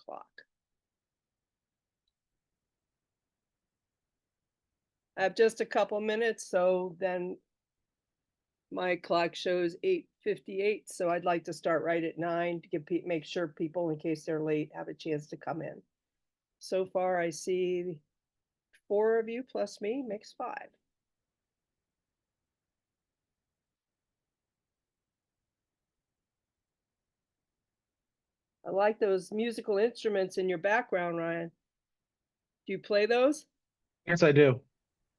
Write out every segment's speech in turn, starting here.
o'clock. I have just a couple minutes, so then my clock shows 8:58, so I'd like to start right at 9 to make sure people, in case they're late, have a chance to come in. So far, I see 4 of you plus me makes 5. I like those musical instruments in your background, Ryan. Do you play those? Yes, I do.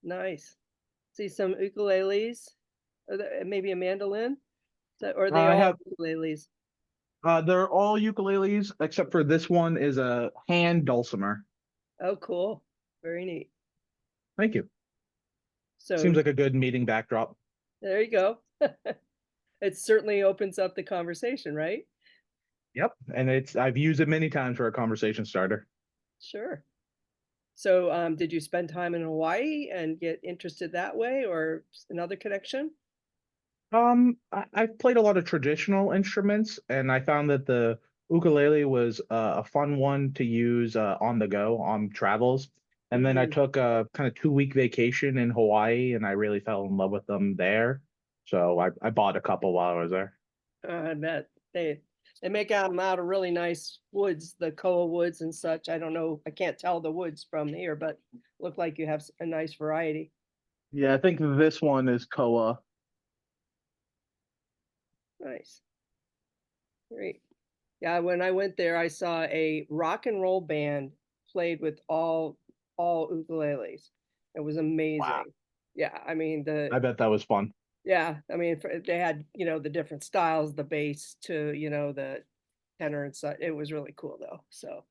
Nice. See some ukuleles, or maybe a mandolin, or are they I all have ukuleles? they're all ukuleles except for this one is a hand dulcimer. Oh, cool. Very neat. Thank you. So Seems like a good meeting backdrop. there you go. It certainly opens up the conversation, right? Yep, and I've used it many times for a conversation starter. Sure. So, did you spend time in Hawaii and get interested that way, or another connection? I've played a lot of traditional instruments, and I found that the ukulele was a fun one to use on the go on travels. And then I Mm, took a kind of 2 week vacation in Hawaii, and I really fell in love with them there. So I bought a couple while I was there. I bet they make them out of really nice woods, the koa woods and such. I don't know, I can't tell the woods from here, but look like you have a nice variety. Yeah, I think this one is Koa. Nice. Great. Yeah, when I went there, I saw a rock and roll band played with all ukuleles. It was Wow. amazing. Yeah, I mean I bet that was fun. they had, the different styles, the bass to, the tenor and such. It was really cool though. So,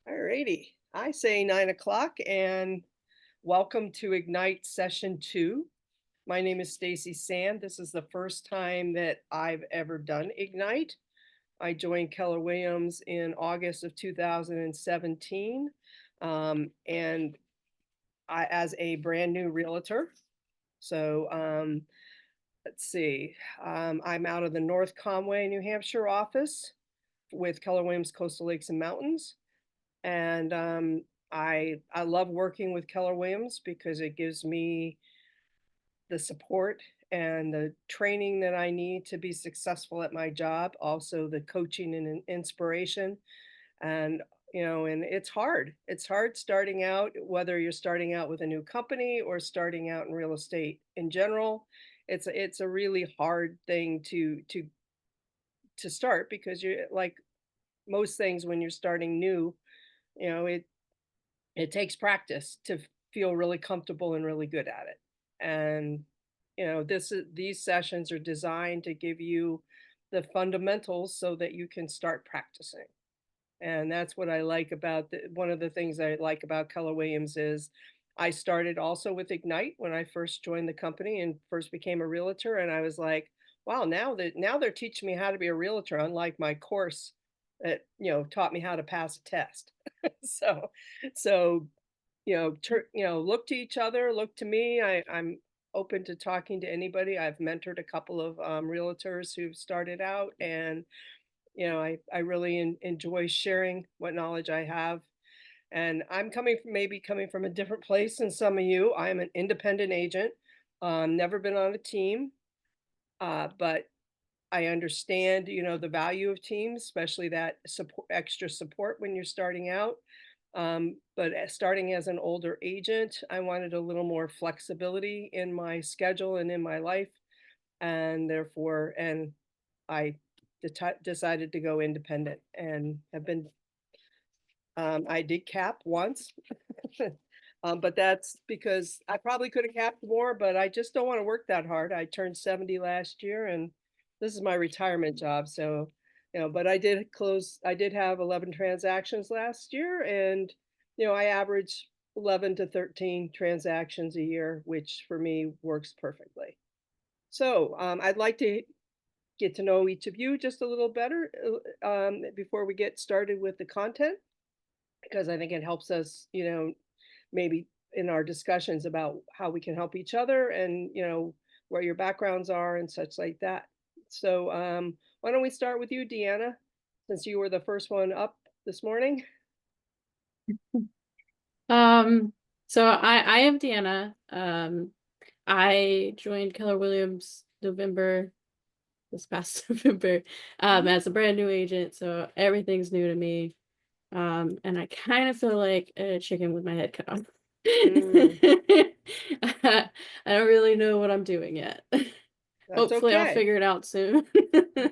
alrighty. I say 9 o'clock and welcome to Ignite Session 2. My name is Stacy Sand. This is the first time that I've ever done Ignite. I joined Keller Williams in August of 2017, and as a brand new realtor. So let's see, I'm out of the North Conway, New Hampshire office with Keller Williams Coastal Lakes and Mountains, and I love working with Keller Williams because it gives me the support and the training that I need to be successful at my job, also the coaching and inspiration. And, and it's hard. It's hard starting out, whether you're starting out with a new company or starting out in real estate in general. It's a really hard thing to start because you're like most things when you're starting new, it takes practice to feel really comfortable and really good at it. And these sessions are designed to give you the fundamentals so that you can start practicing. And that's what I like about one of the things I like about Keller Williams is I started also with Ignite when I first joined the company and first became a realtor. And I was like, wow, now they're teaching me how to be a realtor, unlike my course that, taught me how to pass a test. so, so, look to each other, look to me. I'm open to talking to anybody. I've mentored a couple of realtors who've started out, and I really enjoy sharing what knowledge I have. And I'm coming from a different place than some of you. I'm an independent agent, never been on a team, but I understand, the value of teams, especially that support, extra support when you're starting out. But starting as an older agent, I wanted a little more flexibility in my schedule and in my life, and therefore, and I decided to go independent and have been. I did cap once, but that's because I probably could have capped more, but I just don't want to work that hard. I turned 70 last year, and this is my retirement job. So, but I did have 11 transactions last year, and, I average 11 to 13 transactions a year, which for me works perfectly. So, I'd like to get to know each of you just a little better before we get started with the content, because I think it helps us, maybe in our discussions about how we can help each other and, where your backgrounds are and such like that. So why don't we start with you, Deanna, since you were the first one up this morning? Um, so I am Deanna. I joined Keller Williams this past November, Mhm. as a brand new agent, so everything's new to me. And I kind of feel like a chicken with my head cut off. Mm, I don't really know what I'm doing yet. that's Hopefully I'll okay. figure it out soon.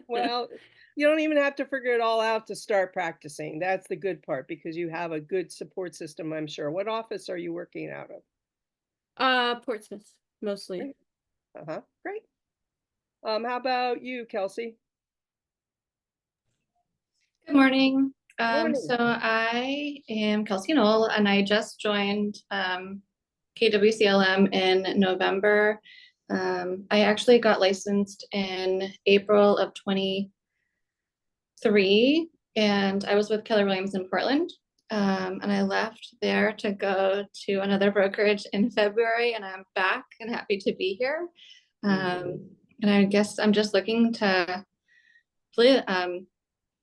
Well, you don't even have to figure it all out to start practicing. That's the good part because you have a good support system, I'm sure. What office are you working out of? Portsmouth, mostly. Great. Uh-huh. Great. How about you, Kelsey? Good morning. Morning. So I am Kelsey Knoll, and I just joined KWCLM in November. I actually got licensed in April of 23, and I was with Keller Williams in Portland. And I left there to go to another brokerage in February, and I'm back and happy to be here. And I guess I'm just looking to play,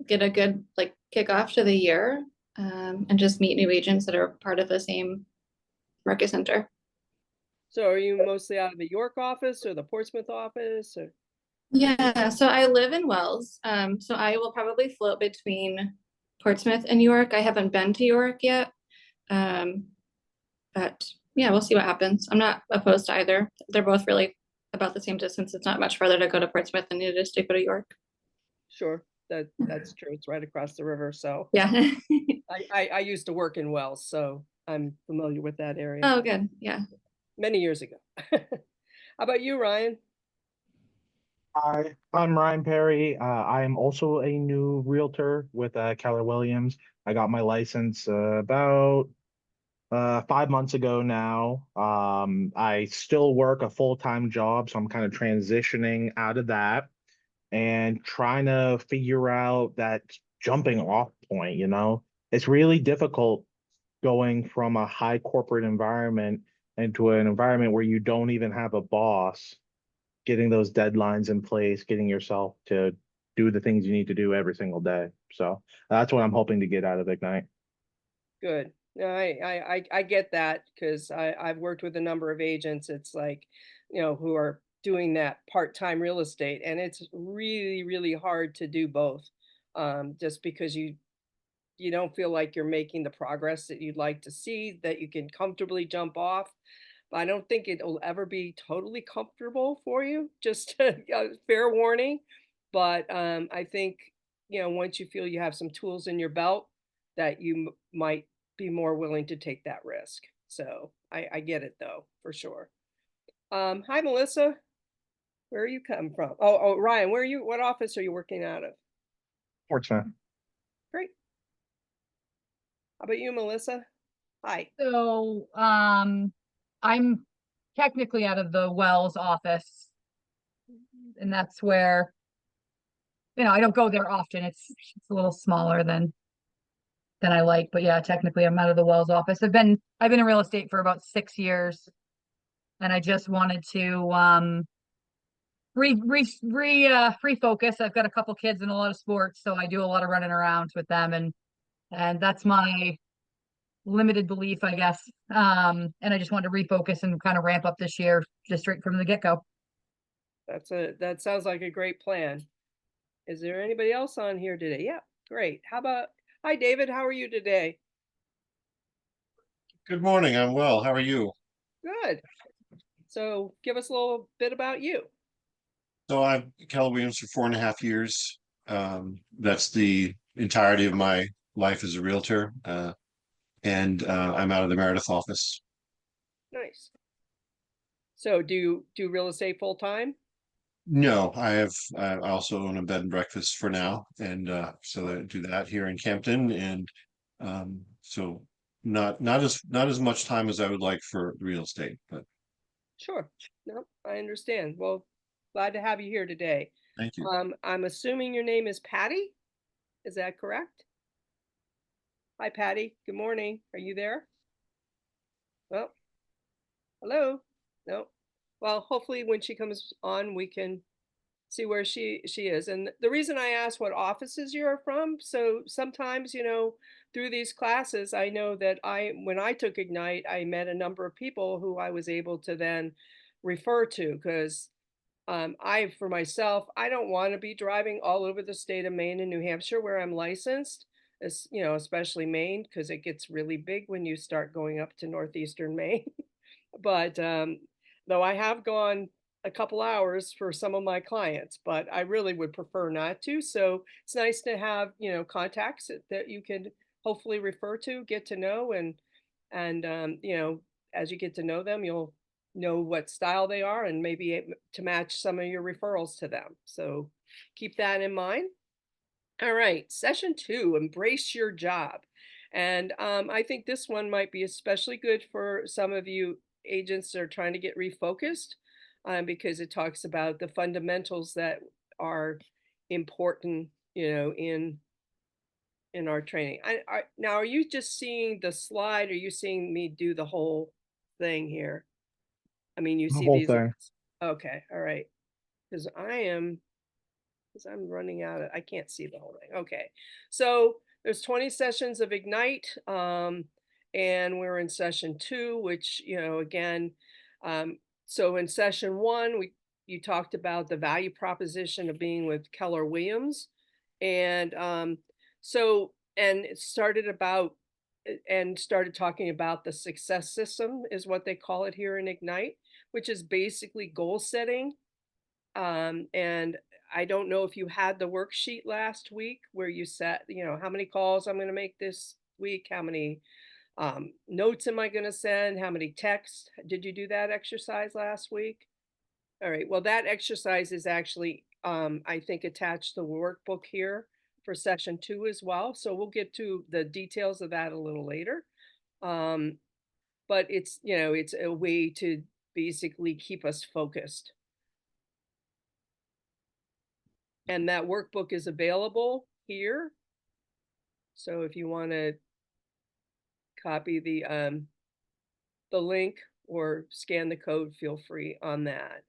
get a good like kickoff to the year, and just meet new agents that are part of the same market center. So are you mostly out of the York office or the Portsmouth office? Or Yeah, so I live in Wells, so I will probably float between Portsmouth and York. I haven't been to York yet, um, but yeah, we'll see what happens. I'm not opposed to either. They're both really about the same distance. It's not much further to go to Portsmouth than it is to go to York. sure, that's true. It's right across the river. So Yeah. I used to work in Wells, so I'm familiar with that area Oh, good. Yeah. many years ago. How about you, Ryan? Hi, I'm Ryan Perry. I am also a new realtor with Keller Williams. I got my license about 5 months ago now. I still work a full-time job, so I'm kind of transitioning out of that and trying to figure out that jumping off point, It's really difficult going from a high corporate environment into an environment where you don't even have a boss, getting those deadlines in place, getting yourself to do the things you need to do every single day. So that's what I'm hoping to get out of Ignite. Good. No, I get that because I've worked with a number of agents. It's like, who are doing that part-time real estate, and it's really, really hard to do both. Just because you don't feel like you're making the progress that you'd like to see, that you can comfortably jump off. But I don't think it'll ever be totally comfortable for you, just fair warning. But I think, once you feel you have some tools in your belt, that you might be more willing to take that risk. So I get it though, for sure. Hi, Melissa. Where are you coming from? Oh, Ryan, what office are you working out of? Portsmouth. Great. How about you, Melissa? Hi. So, I'm technically out of the Wells office, and that's where, I don't go there often. It's a little smaller than I like, but yeah, technically I'm out of the Wells office. I've been in real estate for about 6 years, and I just wanted to refocus. I've got a couple kids and a lot of sports, so I do a lot of running around with them, and that's my limited belief, I guess. And I just wanted to refocus and kind of ramp up this year just straight from the get-go. That sounds like a great plan. Is there anybody else on here today? Yeah, great. Hi, David. How are you today? Good morning. I'm well. How are you? Good. So give us a little bit about you. So I've Keller Williams for 4.5 years. That's the entirety of my life as a realtor. And I'm out of the Meredith office. Nice. So do you do real estate full time? No, I also own a bed and breakfast for now, and so I do that here in Campton, and so not as much time as I would like for real estate, but Sure. No, I understand. Well, glad to have you here today. thank you. I'm assuming your name is Patty. Is that correct? Hi, Patty. Good morning. Are you there? Well, hello. No. Well, hopefully when she comes on, we can see where she is. And the reason I asked what offices you're from, so sometimes, through these classes, I know that when I took Ignite, I met a number of people who I was able to then refer to, because for myself, I don't want to be driving all over the state of Maine and New Hampshire where I'm licensed, especially Maine, because it gets really big when you start going up to northeastern Maine. But though I have gone a couple hours for some of my clients, but I really would prefer not to. So it's nice to have, contacts that you can hopefully refer to, get to know, and as you get to know them, you'll know what style they are and maybe to match some of your referrals to them. So keep that in mind. All right, session 2, embrace your job. And I think this one might be especially good for some of you agents that are trying to get refocused, because it talks about the fundamentals that are important, in our training. Now, are you just seeing the slide? Or are you seeing me do the whole thing here? I mean, you The see whole these. thing. Okay, all right. Because I'm running out of, I can't see the whole thing. Okay. So there's 20 sessions of Ignite. And we're in session 2, which, again, so in session 1, you talked about the value proposition of being with Keller Williams. And it started talking about the success system, is what they call it here in Ignite, which is basically goal setting. And I don't know if you had the worksheet last week where you set, how many calls I'm going to make this week, how many notes am I going to send, how many texts. Did you do that exercise last week? All right. Well, that exercise is actually, I think, attached to the workbook here for session 2 as well. So we'll get to the details of that a little later. But it's a way to basically keep us focused. And that workbook is available here. So if you want to copy the link or scan the code, feel free on that.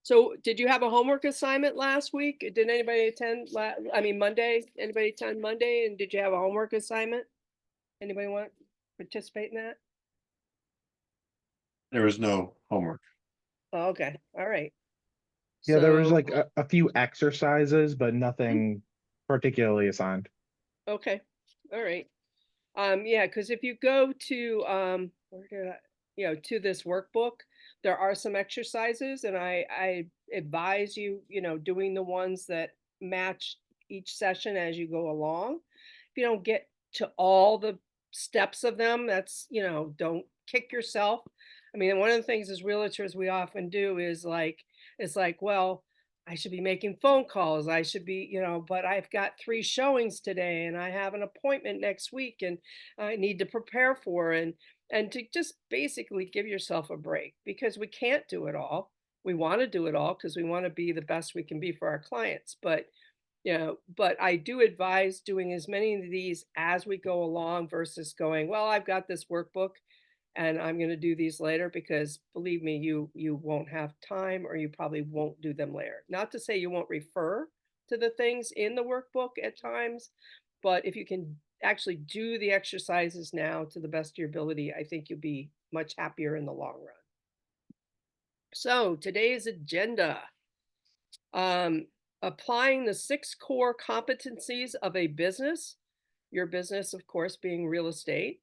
So did you have a homework assignment last week? Did anybody attend Monday? Anybody attend Monday? And did you have a homework assignment? Anybody want to participate in that? There was no homework. Oh, okay. All right. Yeah, there was So, like a few exercises, but nothing particularly assigned. okay. All right. Yeah, because if you go to to this workbook, there are some exercises, and I advise you, doing the ones that match each session as you go along. If you don't get to all the steps of them, that's, don't kick yourself. I mean, one of the things as realtors we often do is it's like, well, I should be making phone calls. I should be, but I've got 3 showings today and I have an appointment next week and I need to prepare for, and to just basically give yourself a break, because we can't do it all. We want to do it all because we want to be the best we can be for our clients. But I do advise doing as many of these as we go along versus going, well, I've got this workbook and I'm going to do these later, because believe me, you won't have time, or you probably won't do them later. Not to say you won't refer to the things in the workbook at times, but if you can actually do the exercises now to the best of your ability, I think you'll be much happier in the long run. So today's agenda, applying the 6 core competencies of a business, your business, of course, being real estate.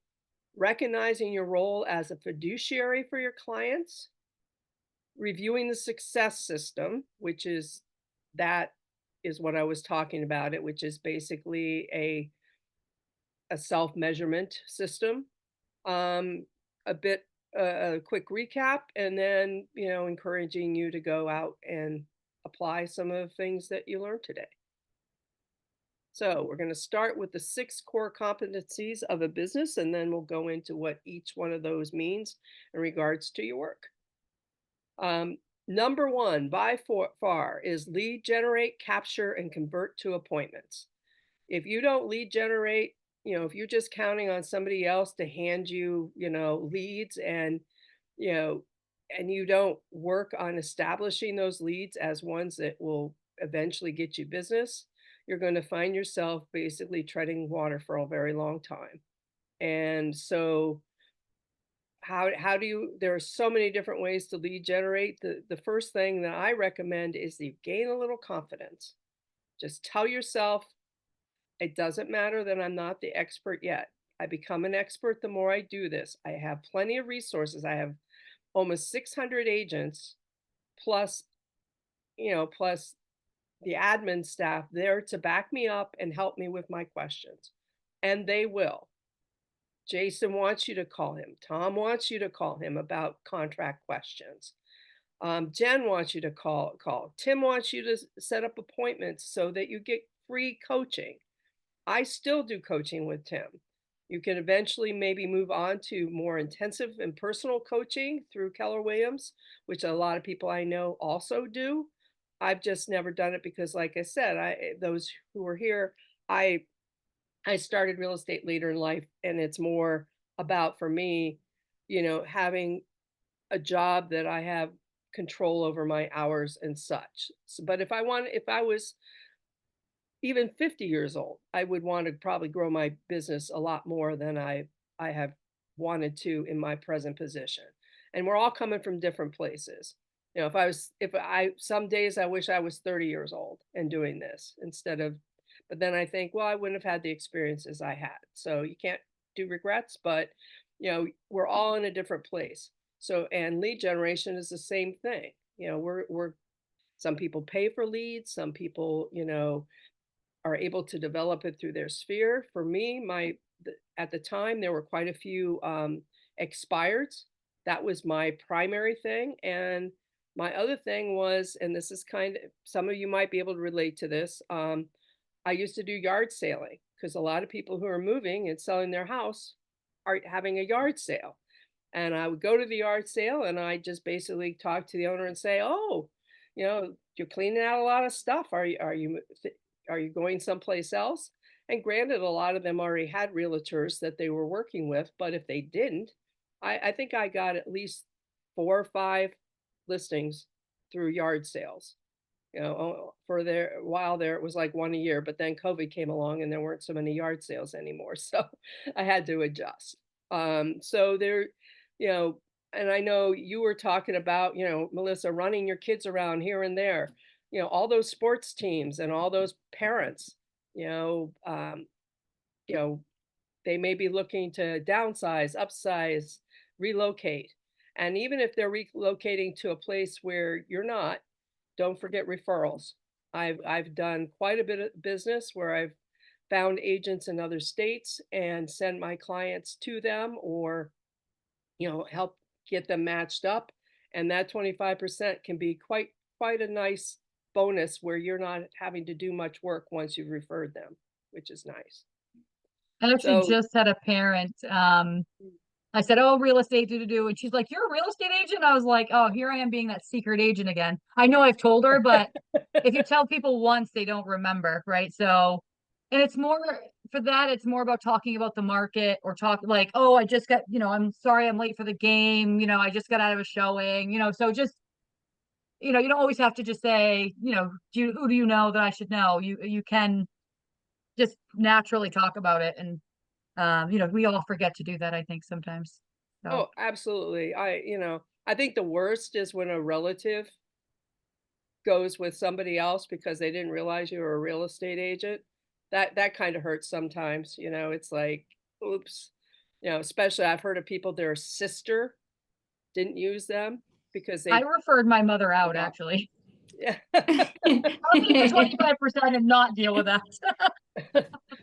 Recognizing your role as a fiduciary for your clients, reviewing the success system, which is what I was talking about, which is basically a self-measurement system, a quick recap, and then, encouraging you to go out and apply some of the things that you learned today. So we're going to start with the 6 core competencies of a business, and then we'll go into what each one of those means in regards to your work. Number 1, by far, is lead generate, capture, and convert to appointments. If you don't lead generate if you're just counting on somebody else to hand you, leads you know, and you don't work on establishing those leads as ones that will eventually get you business, you're going to find yourself basically treading water for a very long time. And so how do you there are so many different ways to lead generate. The first thing that I recommend is that you gain a little confidence. Just tell yourself, it doesn't matter that I'm not the expert yet. I become an expert the more I do this. I have plenty of resources. I have almost 600 agents plus, plus the admin staff there to back me up and help me with my questions. And they will. Jason wants you to call him. Tom wants you to call him about contract questions. Jen wants you to call. Tim wants you to set up appointments so that you get free coaching. I still do coaching with Tim. You can eventually maybe move on to more intensive and personal coaching through Keller Williams, which a lot of people I know also do. I've just never done it because, like I said, those who are here, I started real estate later in life, and it's more about, for me, having a job that I have control over my hours and such. So, but if I was even 50 years old, I would want to probably grow my business a lot more than I have wanted to in my present position. And we're all coming from different places. Some days I wish I was 30 years old and doing this instead of, but then I think, well, I wouldn't have had the experiences I had. So you can't do regrets, but we're all in a different place. So, and lead generation is the same thing. We're some people pay for leads, some people, are able to develop it through their sphere. For me, at the time, there were quite a few expireds. That was my primary thing. And my other thing was, and this is some of you might be able to relate to this. I used to do yard sailing because a lot of people who are moving and selling their house are having a yard sale. And I would go to the yard sale and I just basically talk to the owner and say, oh, you're cleaning out a lot of stuff. Are you going someplace else? And granted, a lot of them already had realtors that they were working with, but if they didn't, I think I got at least 4 or 5 listings through yard sales. For their while there, it was like 1 a year, but then COVID came along and there weren't so many yard sales anymore. So I had to adjust. So there, and I know you were talking about, Melissa, running your kids around here and there, all those sports teams and all those parents, you know, um, you know, they may be looking to downsize, upsize, relocate. And even if they're relocating to a place where you're not, don't forget referrals. I've done quite a bit of business where I've found agents in other states and send my clients to them, or help get them matched up. And that 25% can be quite a nice bonus where you're not having to do much work once you've referred them, which is nice. I actually So just had a parent, I said, oh, real estate do. And she's like, you're a real estate agent? I was like, oh, here I am being that secret agent again. I know I've told her, but if you tell people once, they don't remember, right? So, and it's more for that, it's more about talking about the market, or talk like, oh, I just got, I'm sorry I'm late for the game. I just got out of a showing, so just, you don't always have to just say, who do you know that I should know? You can just naturally talk about it. And we all forget to do that, I think, sometimes. So oh, absolutely. I think the worst is when a relative goes with somebody else because they didn't realize you were a real estate agent. That kind of hurts sometimes. It's like, oops. Especially I've heard of people, their sister didn't use them because I they referred my mother out, forgot. actually. Yeah. I'll take the 25% and not deal with that.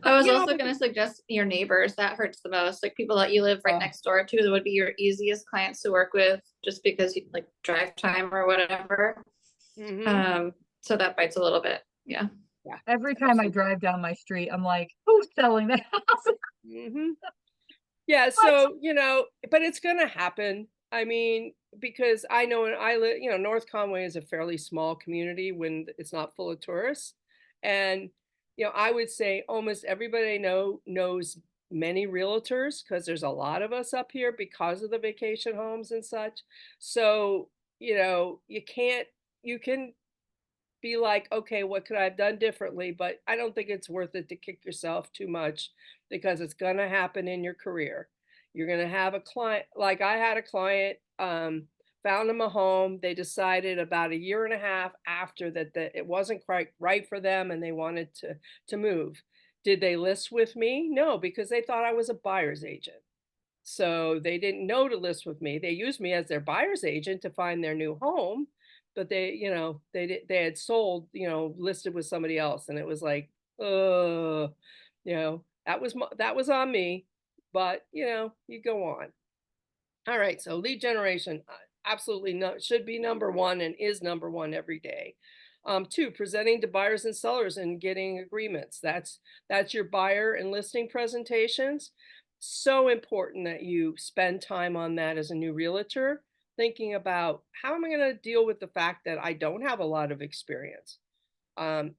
I was You know, also but going to suggest your neighbors. That hurts the most. Like people that you live right next door to, that would be your easiest clients to work with, just because you like drive time or whatever. mhm. So that bites a little bit. Yeah. Yeah, Every time I absolutely. drive down my street, I'm like, who's selling that house? Mhm. Yeah, What? so, but it's gonna happen. I mean, because I know when I live, North Conway is a fairly small community when it's not full of tourists. And, I would say almost everybody I know knows many realtors, because there's a lot of us up here because of the vacation homes and such. So, you know, you can be like, okay, what could I have done differently? But I don't think it's worth it to kick yourself too much, because it's going to happen in your career. You're going to have a client, like I had a client, found them a home. They decided about a year and a half after that it wasn't quite right for them and they wanted to move. Did they list with me? No, because they thought I was a buyer's agent. So they didn't know to list with me. They used me as their buyer's agent to find their new home, but they had sold, listed with somebody else, and it was like, that was on me, but you go on. All right, so lead generation, absolutely should be number one and is number one every day. Two, presenting to buyers and sellers and getting agreements. That's your buyer and listing presentations. So important that you spend time on that as a new realtor, thinking about how am I going to deal with the fact that I don't have a lot of experience. How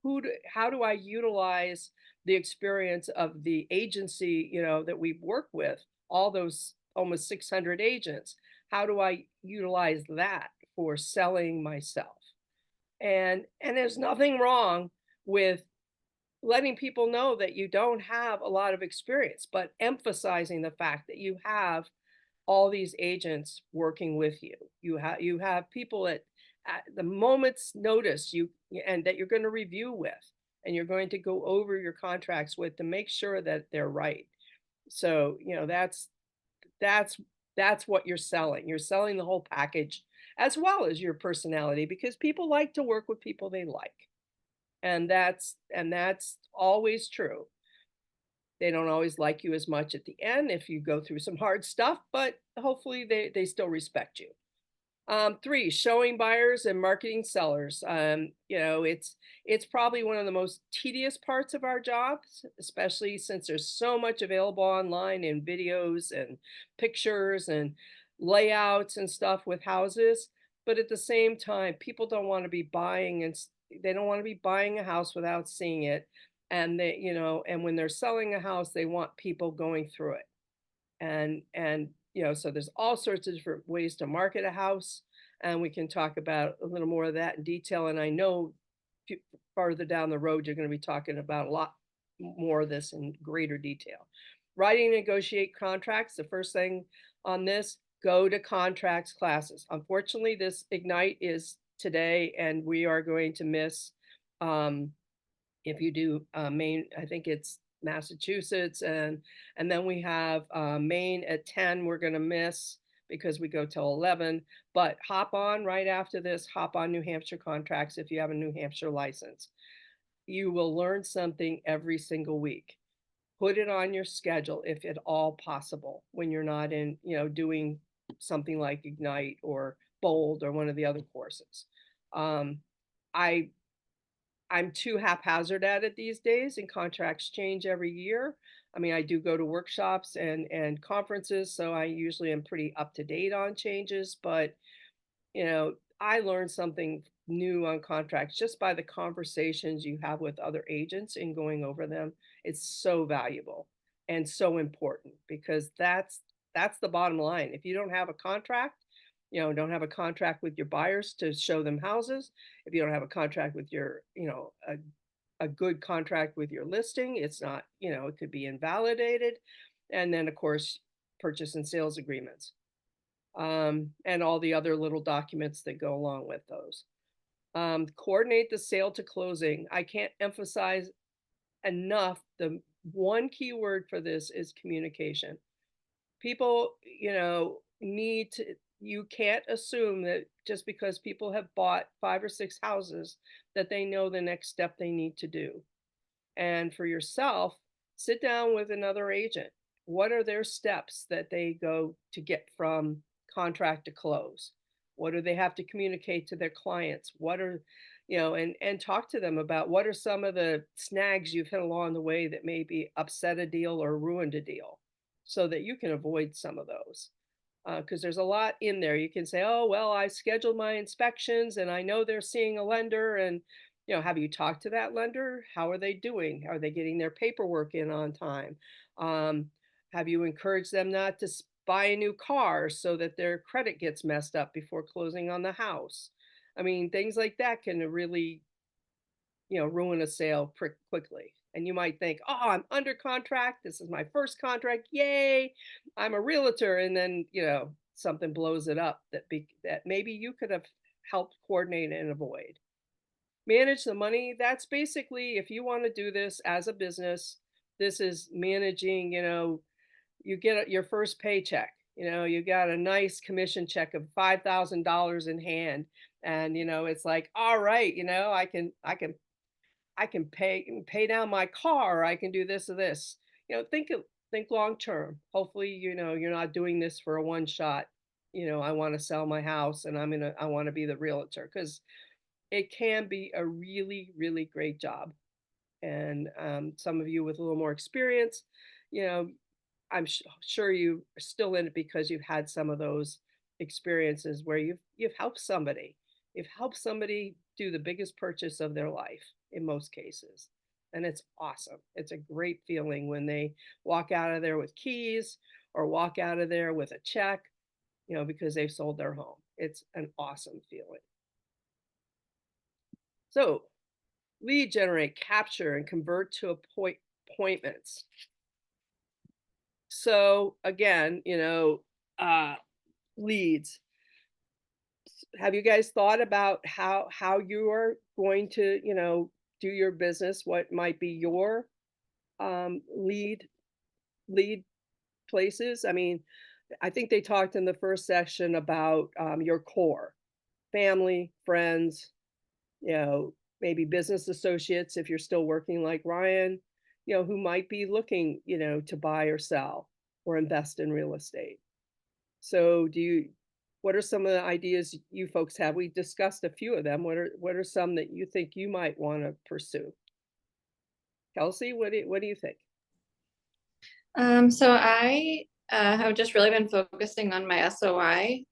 do I utilize the experience of the agency, that we've worked with, all those almost 600 agents? How do I utilize that for selling myself? And there's nothing wrong with letting people know that you don't have a lot of experience, but emphasizing the fact that you have all these agents working with you. You have people at the moment's notice and that you're going to review with, and you're going to go over your contracts with to make sure that they're right. So, that's what you're selling. You're selling the whole package as well as your personality, because people like to work with people they like. And that's always true. They don't always like you as much at the end if you go through some hard stuff, but hopefully they still respect you. Three, showing buyers and marketing sellers. It's probably one of the most tedious parts of our jobs, especially since there's so much available online in videos and pictures and layouts and stuff with houses. But at the same time, people don't want to be they don't want to be buying a house without seeing it. And and when they're selling a house, they want people going through it. And so there's all sorts of different ways to market a house, and we can talk about a little more of that in detail. And I know farther down the road, you're going to be talking about a lot more of this in greater detail. Writing and negotiate contracts. The first thing on this, go to contracts classes. Unfortunately, this Ignite is today, and we are going to miss, if you do Maine, I think it's Massachusetts, and then we have Maine at 10. We're going to miss because we go till 11, but hop on right after this. Hop on New Hampshire contracts if you have a New Hampshire license. You will learn something every single week. Put it on your schedule if at all possible when you're not doing something like Ignite or Bold or one of the other courses. I'm too haphazard at it these days, and contracts change every year. I mean, I do go to workshops and conferences, so I usually am pretty up to date on changes, but I learned something new on contracts just by the conversations you have with other agents and going over them. It's so valuable and so important, because that's the bottom line. If you don't have a contract, don't have a contract with your buyers to show them houses, if you don't have a contract with your, a good contract with your listing, it's not, it could be invalidated. And then of course, purchase and sales agreements, and all the other little documents that go along with those. Coordinate the sale to closing. I can't emphasize enough. The one key word for this is communication. People, you can't assume that just because people have bought 5 or 6 houses that they know the next step they need to do. And for yourself, sit down with another agent. What are their steps that they go to get from contract to close? What do they have to communicate to their clients? What are, and talk to them about what are some of the snags you've hit along the way that maybe upset a deal or ruined a deal, so that you can avoid some of those. Because there's a lot in there. You can say, oh, well, I scheduled my inspections and I know they're seeing a lender, and have you talked to that lender? How are they doing? Are they getting their paperwork in on time? Have you encouraged them not to buy a new car so that their credit gets messed up before closing on the house? I mean, things like that can really, ruin a sale quickly. And you might think, oh, I'm under contract. This is my first contract. Yay. I'm a realtor. And then, something blows it up that maybe you could have helped coordinate and avoid. Manage the money. That's basically, if you want to do this as a business, this is managing, you get your first paycheck, you got a nice commission check of $5,000 in hand. And, it's like, all right, I can pay down my car. I can do this or this. Think long term. Hopefully, you're not doing this for a one shot. I want to sell my house and I want to be the realtor, because it can be a really, really great job. And some of you with a little more experience, you know, I'm sure you are still in it because you've had some of those experiences where you've helped somebody. You've helped somebody do the biggest purchase of their life in most cases. And it's awesome. It's a great feeling when they walk out of there with keys or walk out of there with a check, because they've sold their home. It's an awesome feeling. So, lead generate, capture, and convert to appointments. So again, leads. Have you guys thought about how you are going to, do your business? What might be your lead places? I mean, I think they talked in the first session about your core, family, friends, maybe business associates if you're still working like Ryan, who might be looking, to buy or sell or invest in real estate. So what are some of the ideas you folks have? We discussed a few of them. What are some that you think you might want to pursue? Kelsey, what do you think? So I have just really been focusing on my SOI.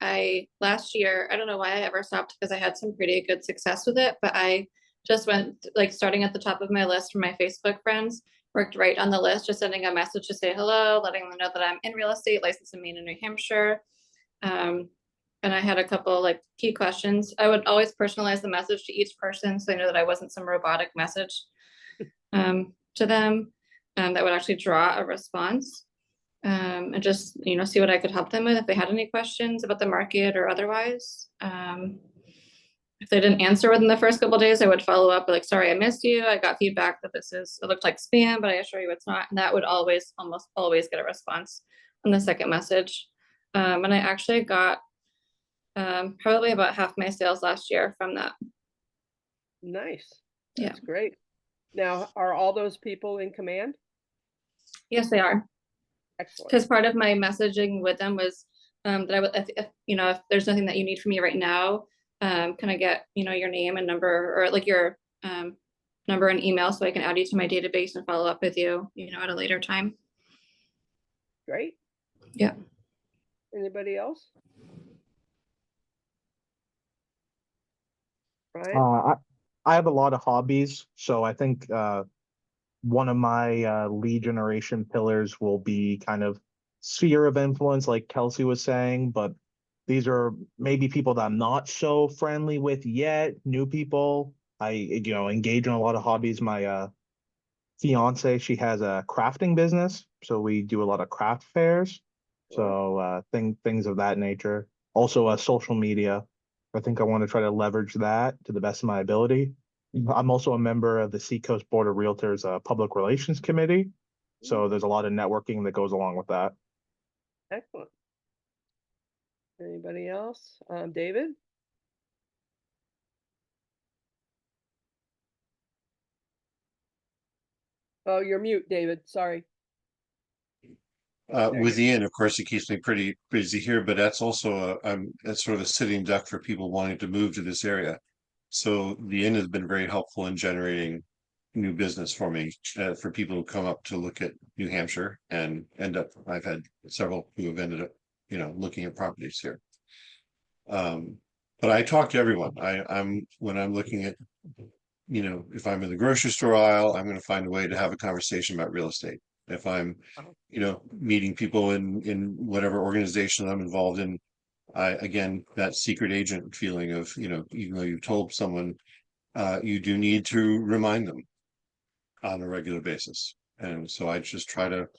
Last year, I don't know why I ever stopped, because I had some pretty good success with it, but I just went like starting at the top of my list from my Facebook friends, worked right on the list, just sending a message to say hello, letting them know that I'm in real estate, licensed in Maine and New Hampshire. And I had a couple like key questions. I would always personalize the message to each person, so I know that I wasn't some robotic message to them that would actually draw a response. And just, see what I could help them with if they had any questions about the market or otherwise. If they didn't answer within the first couple of days, I would follow up like, sorry, I missed you. I got feedback that it looked like spam, but I assure you it's not. And that would almost always get a response on the second message. And I actually got probably about half my sales last year from that. Nice. Yeah. That's great. Now, are all those people in command? Yes, they are. Excellent. Because part of my messaging with them was that I would, if there's nothing that you need from me right now, can I get, your name and number, or like your number and email, so I can add you to my database and follow up with you, at a later time. Great. Yeah. Anybody else? Right. I have a lot of hobbies, so I think one of my lead generation pillars will be kind of sphere of influence, like Kelsey was saying, but these are maybe people that I'm not so friendly with yet, new people. I engage in a lot of hobbies. My fiance, she has a crafting business, so we do a lot of craft fairs. So things of that nature. Also, social media. I think I want to try to leverage that to the best of my ability. I'm also a member of the Seacoast Board of Realtors Public Relations Committee. So there's a lot of networking that goes along with that. Excellent. Anybody else? David? Oh, you're mute, David. Sorry. With the inn, of course, it keeps me pretty busy here, but that's also that's sort of a sitting duck for people wanting to move to this area. So the inn has been very helpful in generating new business for me, for people who come up to look at New Hampshire and I've had several who have ended up, looking at properties here. But I talk to everyone. When I'm looking at, if I'm in the grocery store aisle, I'm going to find a way to have a conversation about real estate. If I'm, Oh. meeting people in whatever organization I'm involved in, again, that secret agent feeling of, even though you've told someone, you do need to remind them on a regular basis. And so I just try to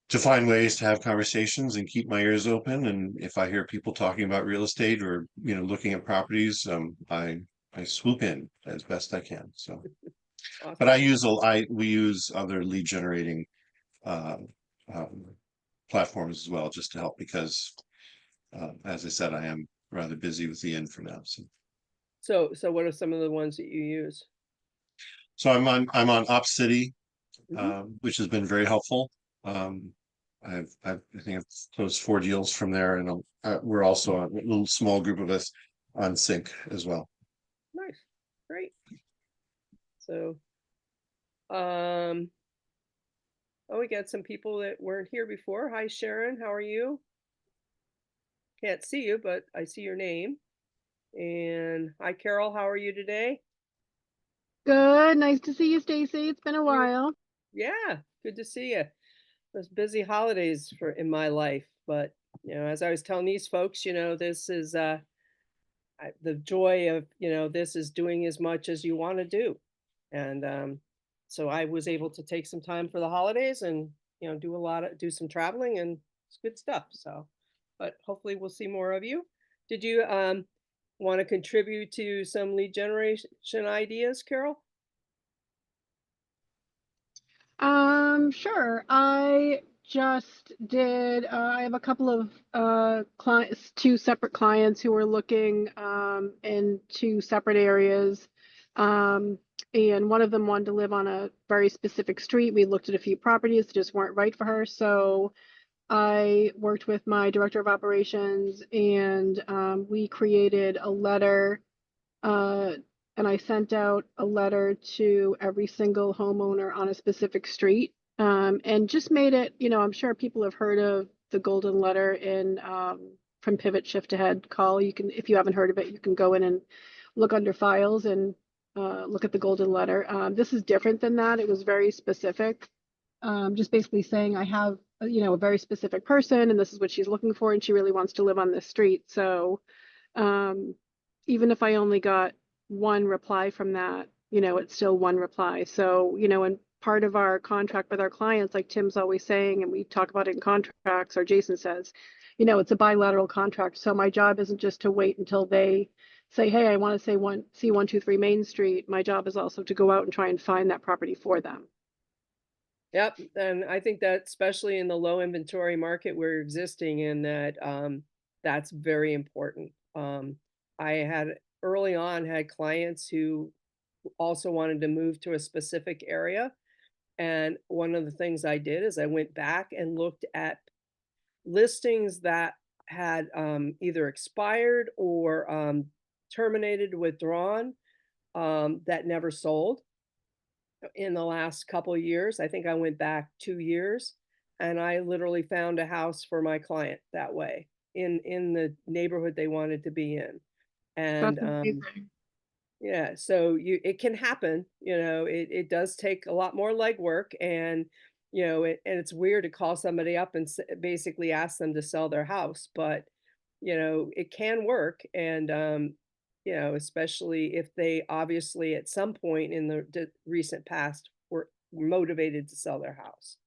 find ways to have conversations and keep my ears open. And if I hear people talking about real estate or, looking at properties, I swoop in as best I can. So, but Awesome. we use other lead generating uh, um, platforms as well, just to help because, as I said, I am rather busy with the end for now. So what are some of the ones that you use? So I'm on OpCity, Mhm. which has been very helpful. I think I've closed 4 deals from there, and we're also a little small group of us on Sync as well. Nice. Great. So, oh, we got some people that weren't here before. Hi, Sharon. How are you? Can't see you, but I see your name. And hi, Carol. How are you today? Good. Nice to see you, Stacy. It's been a Yeah. while. Yeah, good to see you. Those busy holidays in my life, but as I was telling these folks, this is the joy of this is doing as much as you want to do, and so I was able to take some time for the holidays and do some traveling, and it's good stuff. So, but hopefully we'll see more of you. Did you want to contribute to some lead generation ideas, Carol? Sure. I just did, I have a couple of clients, 2 separate clients who are looking in 2 separate areas. And one of them wanted to live on a very specific street. We looked at a few properties that just weren't right for her. So I worked with my director of operations and we created a letter, uh, and I sent out a letter to every single homeowner on a specific street, and just made it, I'm sure people have heard of the golden letter in from Pivot Shift Ahead call. You can, if you haven't heard of it, you can go in and look under files and look at the golden letter. This is different than that. It was very specific, just basically saying I have, a very specific person and this is what she's looking for and she really wants to live on this street. So um, even if I only got one reply from that, it's still one reply. So, and part of our contract with our clients, like Tim's always saying, and we talk about it in contracts, or Jason says, it's a bilateral contract. So my job isn't just to wait until they say, hey, I want to see 123 Main Street. My job is also to go out and try and find that property for them. Yep, and I think that especially in the low inventory market we're existing in, that that's very important. I had early on had clients who also wanted to move to a specific area, and one of the things I did is I went back and looked at listings that had either expired or terminated, withdrawn, that never sold in the last couple of years. I think I went back 2 years, and I literally found a house for my client that way in the neighborhood they wanted to be in. And That's amazing. yeah, so it can happen, it does take a lot more legwork, and and it's weird to call somebody up and basically ask them to sell their house, but it can work. And especially if they obviously at some point in the recent past were motivated to sell their house.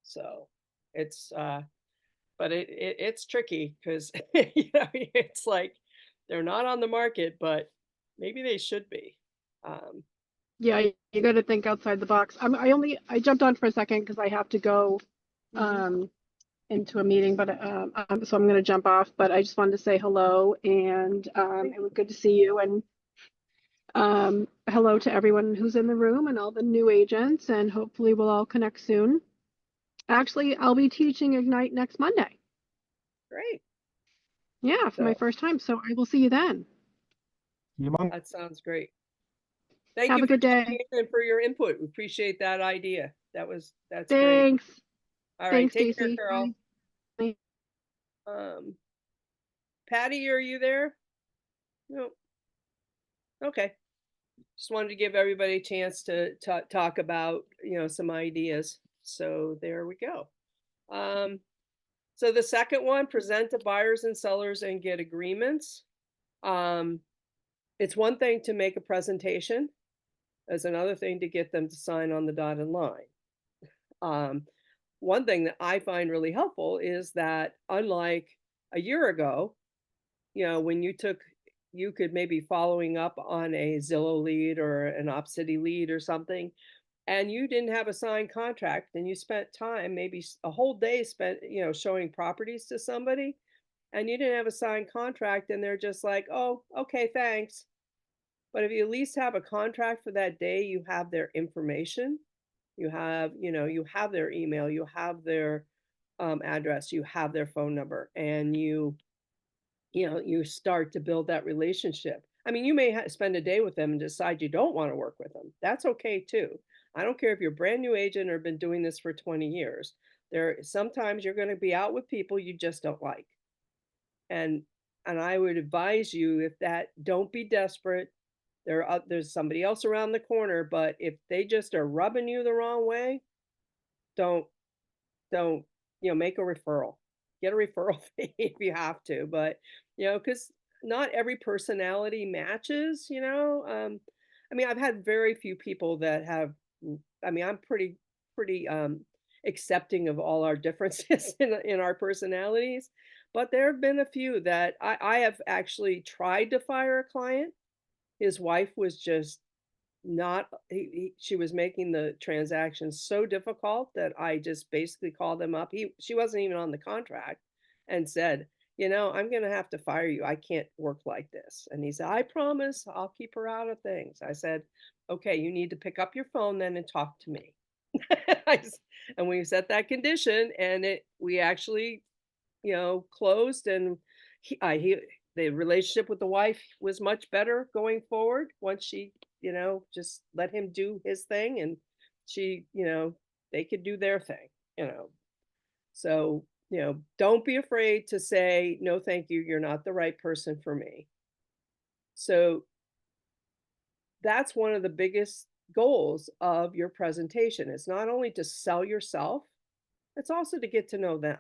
So it's but it's tricky because it's like they're not on the market, but maybe they should be. Um, Yeah, you got to think outside the box. I jumped on for a second because I have to go mhm. into a meeting, but so I'm going to jump off. But I just wanted to say hello, and Thank it was good to see you, and hello to everyone who's in the room and all the new agents, and hopefully we'll all connect soon. Actually, I'll be teaching Ignite next Monday. Great. Yeah, for my So first time. So I will see you then. that sounds great. Thank Have you a for good day. coming in and for your input. We appreciate that idea. That's great. Thanks. All right, Thanks, take care, Stacy. Carol. Bye. Um, Patty, are you there? No. Okay. Just wanted to give everybody a chance to talk about, some ideas. So there we go. So the second one, present to buyers and sellers and get agreements. It's one thing to make a presentation. It's another thing to get them to sign on the dotted line. One thing that I find really helpful is that unlike a year ago, when you could maybe following up on a Zillow lead or an Opcity lead or something, and you didn't have a signed contract, and you spent time, maybe a whole day spent, showing properties to somebody, and you didn't have a signed contract, and they're just like, oh, okay, thanks. But if you at least have a contract for that day, you have their information, you have their email, you have their address, you have their phone number, and you start to build that relationship. I mean, you may spend a day with them and decide you don't want to work with them. That's okay too. I don't care if you're a brand new agent or been doing this for 20 years. Sometimes you're going to be out with people you just don't like. And I would advise you, if that, don't be desperate. There's somebody else around the corner, but if they just are rubbing you the wrong way, don't make a referral. Get a referral fee if you have to, but because not every personality matches. I mean, I've had very few people that have. I mean, I'm pretty accepting of all our differences in our personalities, but there have been a few that I have actually tried to fire a client. His wife was just not she was making the transactions so difficult that I just basically called him up. She wasn't even on the contract, and said, I'm going to have to fire you. I can't work like this. And he said, I promise I'll keep her out of things. I said, okay, you need to pick up your phone then and talk to me. And we set that condition, and we actually closed, and the relationship with the wife was much better going forward once she, just let him do his thing, and she, they could do their thing, So, don't be afraid to say, no, thank you. You're not the right person for me. So that's one of the biggest goals of your presentation. It's not only to sell yourself, it's also to get to know them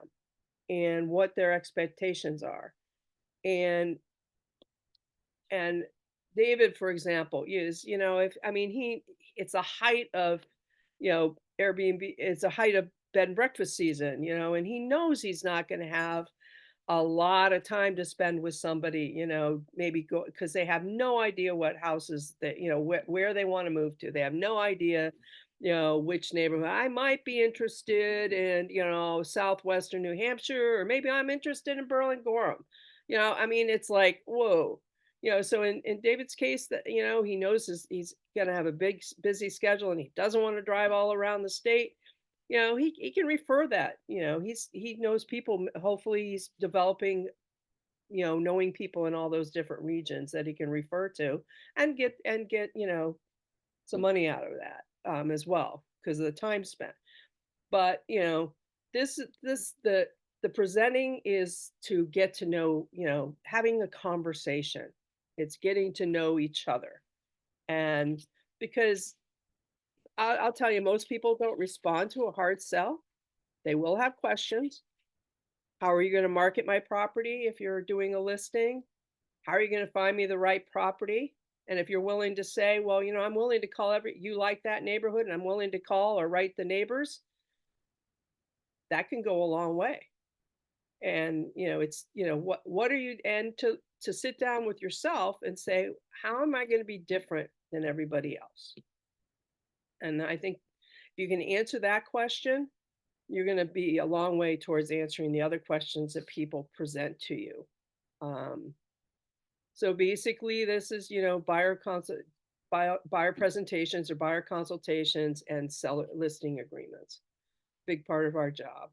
and what their expectations are. And David, for example, is, it's a height of, Airbnb, it's a height of bed and breakfast season, and he knows he's not going to have a lot of time to spend with somebody, maybe go, because they have no idea what houses that, where they want to move to. They have no idea, which neighborhood. I might be interested in, southwestern New Hampshire, or maybe I'm interested in Berlin Gorham. I mean, it's like, whoa. So in David's case, that he knows he's going to have a big busy schedule, and he doesn't want to drive all around the state. He can refer that. He knows people. Hopefully, he's developing, knowing people in all those different regions that he can refer to, and get some money out of that as well, because of the time spent. But the presenting is to get to know, having a conversation. It's getting to know each other, and because I'll tell you, most people don't respond to a hard sell. They will have questions. How are you going to market my property if you're doing a listing? How are you going to find me the right property? And if you're willing to say, well, I'm willing to call you like that neighborhood, and I'm willing to call or write the neighbors, that can go a long way. And, it's, what are you, and to sit down with yourself and say, how am I going to be different than everybody else? And I think if you can answer that question, you're going to be a long way towards answering the other questions that people present to you. So basically, this is, buyer presentations or buyer consultations and seller listing agreements. Big part of our job.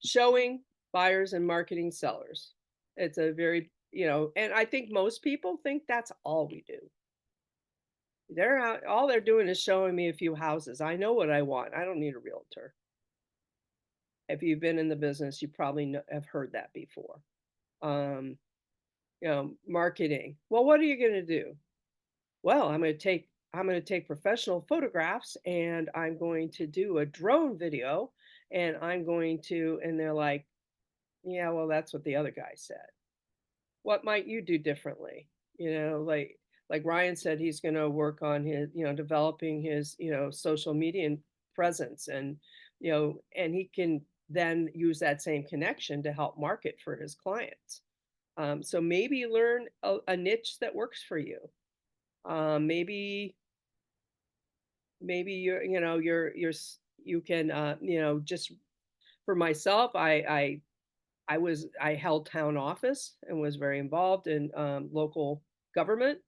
Showing buyers and marketing sellers. It's a very, and I think most people think that's all we do. They're out, all they're doing is showing me a few houses. I know what I want. I don't need a realtor. If you've been in the business, you probably have heard that before. Marketing. Well, what are you going to do? Well, I'm going to take I'm going to take professional photographs and I'm going to do a drone video and I'm going to, and they're like, yeah, well, that's what the other guy said. What might you do differently? You know, like Ryan said, he's going to work on his, developing his, social media presence, and, and he can then use that same connection to help market for his clients. So maybe learn a niche that works for you. Maybe you can, just for myself, I held town office and was very involved in local government.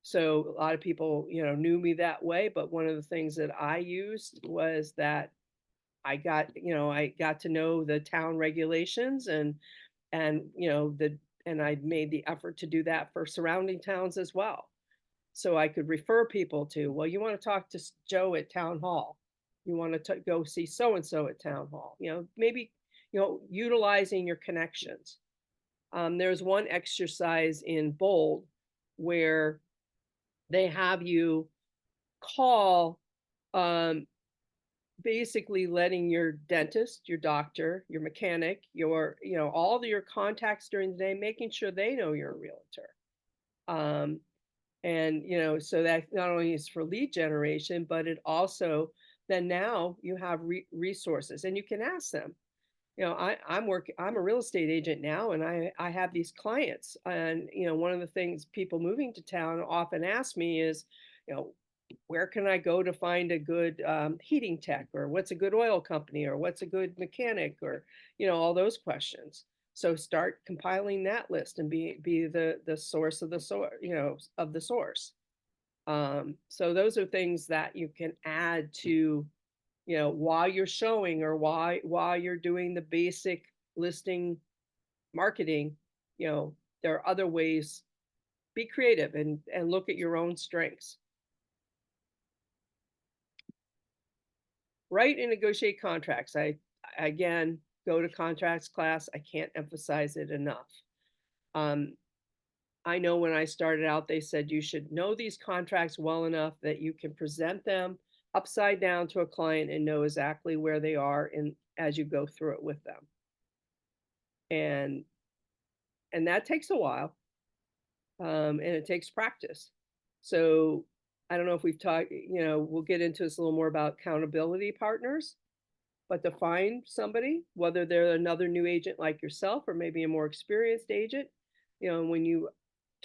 So a lot of people, knew me that way. But one of the things that I used was that I got to know the town regulations, and and I made the effort to do that for surrounding towns as well. So I could refer people to, well, you want to talk to Joe at town hall. You want to go see so and so at town hall. Maybe utilizing your connections. There's one exercise in Bold where they have you call, basically letting your dentist, your doctor, your mechanic, all of your contacts during the day, making sure they know you're a realtor. And so that not only is for lead generation, but it also, then now you have resources and you can ask them. I'm a real estate agent now, and I have these clients, and one of the things people moving to town often ask me is, where can I go to find a good heating tech, or what's a good oil company, or what's a good mechanic, or all those questions. So start compiling that list and be the source of the source. So those are things that you can add to, while you're showing, or while you're doing the basic listing marketing. There are other ways. Be creative and look at your own strengths. Write and negotiate contracts. I again go to contracts class. I can't emphasize it enough. I know when I started out, they said you should know these contracts well enough that you can present them upside down to a client and know exactly where they are as you go through it with them. And that takes a while. And it takes practice. So I don't know if we've talked, we'll get into this a little more about accountability partners, but to find somebody, whether they're another new agent like yourself or maybe a more experienced agent, when you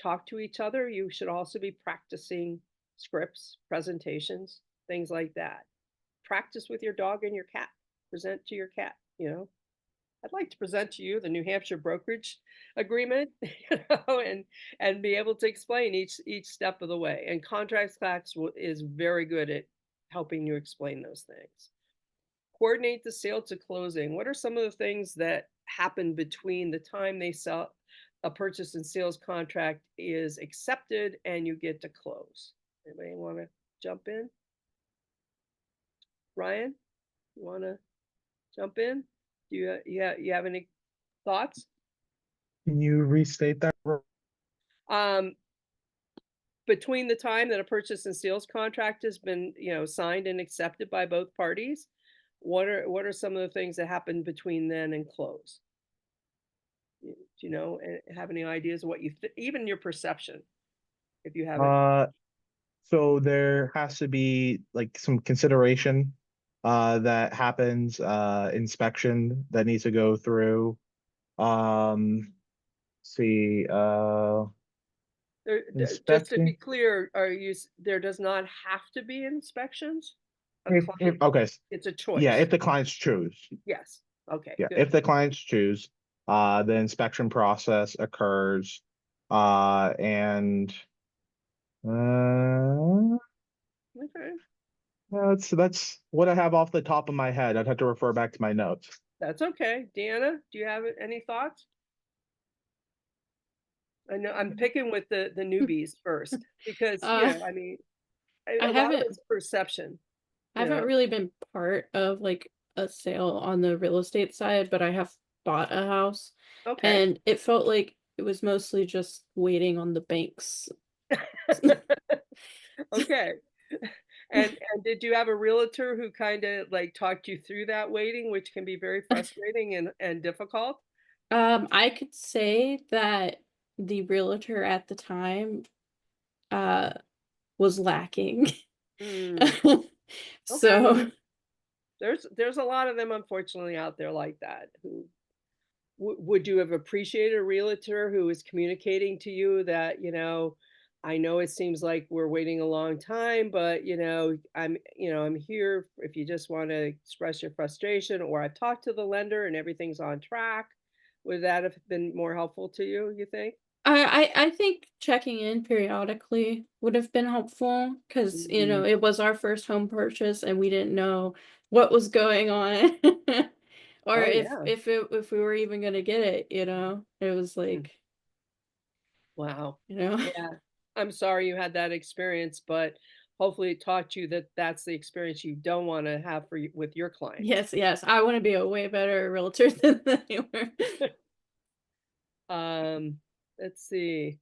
talk to each other, you should also be practicing scripts, presentations, things like that. Practice with your dog and your cat. Present to your cat. I'd like to present to you the New Hampshire brokerage agreement, and be able to explain each step of the way. And contracts class is very good at helping you explain those things. Coordinate the sale to closing. What are some of the things that happen between the time they sell a purchase and sales contract is accepted and you get to close? Anybody want to jump in? Ryan, you want to jump in? Do you have any thoughts? Can you restate that? Between the time that a purchase and sales contract has been, signed and accepted by both parties, what are some of the things that happen between then and close? Do you know, have any ideas of what even your perception, if you haven't? So there has to be like some consideration that happens, inspection that needs to go through. See, Just to be inspection. clear, there does not have to be inspections? Okay, It's a choice. yeah, if the clients choose. Yes. Okay, Yeah, good. if the clients choose, the inspection process occurs, and Okay, that's what I have off the top of my head. I'd have to refer back to my notes. that's okay. Deanna, do you have any thoughts? I know I'm picking with the newbies first because, I mean, I a lot of it's perception. I haven't really been part of like a sale on the real estate side, but I have bought a house, Okay. and it felt like it was mostly just waiting on the banks. Okay. And did you have a realtor who kind of like talked you through that waiting, which can be very frustrating and difficult? I could say that the realtor at the time uh was lacking. Mm, okay. So There's a lot of them unfortunately out there like that who would you have appreciated a realtor who is communicating to you that, I know it seems like we're waiting a long time, but I'm here if you just want to express your frustration, or I've talked to the lender and everything's on track. Would that have been more helpful to you, you think? I think checking in periodically would have been helpful because, Mm. it was our first home purchase and we didn't know what was going on. Or Oh if yeah. if we were even gonna get it, it was Mm. like, Wow. you know. Yeah. I'm sorry you had that experience, but hopefully it taught you that that's the experience you don't want to have with your clients. Yes, yes, I wanna be a way better realtor than they were. Um, let's see.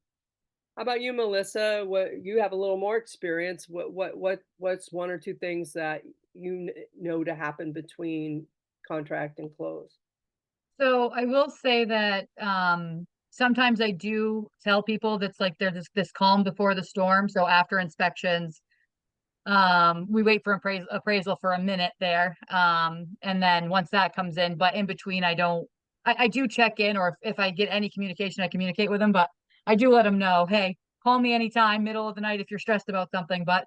How about you, Melissa? What you have a little more experience. What's one or two things that know to happen between contract and close? So I will say that sometimes I do tell people that's like there's this calm before the storm. So after inspections, we wait for appraisal for a minute there. And then once that comes in, but in between I do check in, or if I get any communication, I communicate with them, but I do let them know, hey, call me anytime, middle of the night if you're stressed about something, but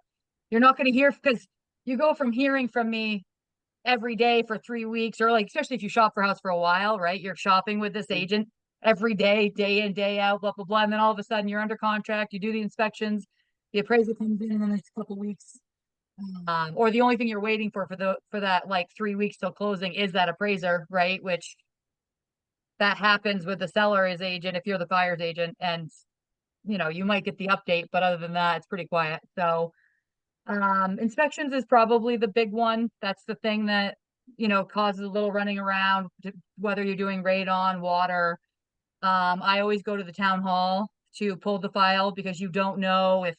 you're not going to hear, because you go from hearing from me every day for 3 weeks, or like, especially if you shop for a house for a while, right? You're shopping with this Mm. agent every day in, day out, blah, blah, blah. And then all of a sudden you're under contract, you do the inspections, the appraisal comes in the next couple weeks. Or the only thing you're waiting for that like 3 weeks till closing is that appraiser, right? Which that happens with the seller's agent if you're the buyer's agent, and you might get the update, but other than that, it's pretty quiet. So inspections is probably the big one. That's the thing that, causes a little running around, whether you're doing radon, water. I always go to the town hall to pull the file because you don't know if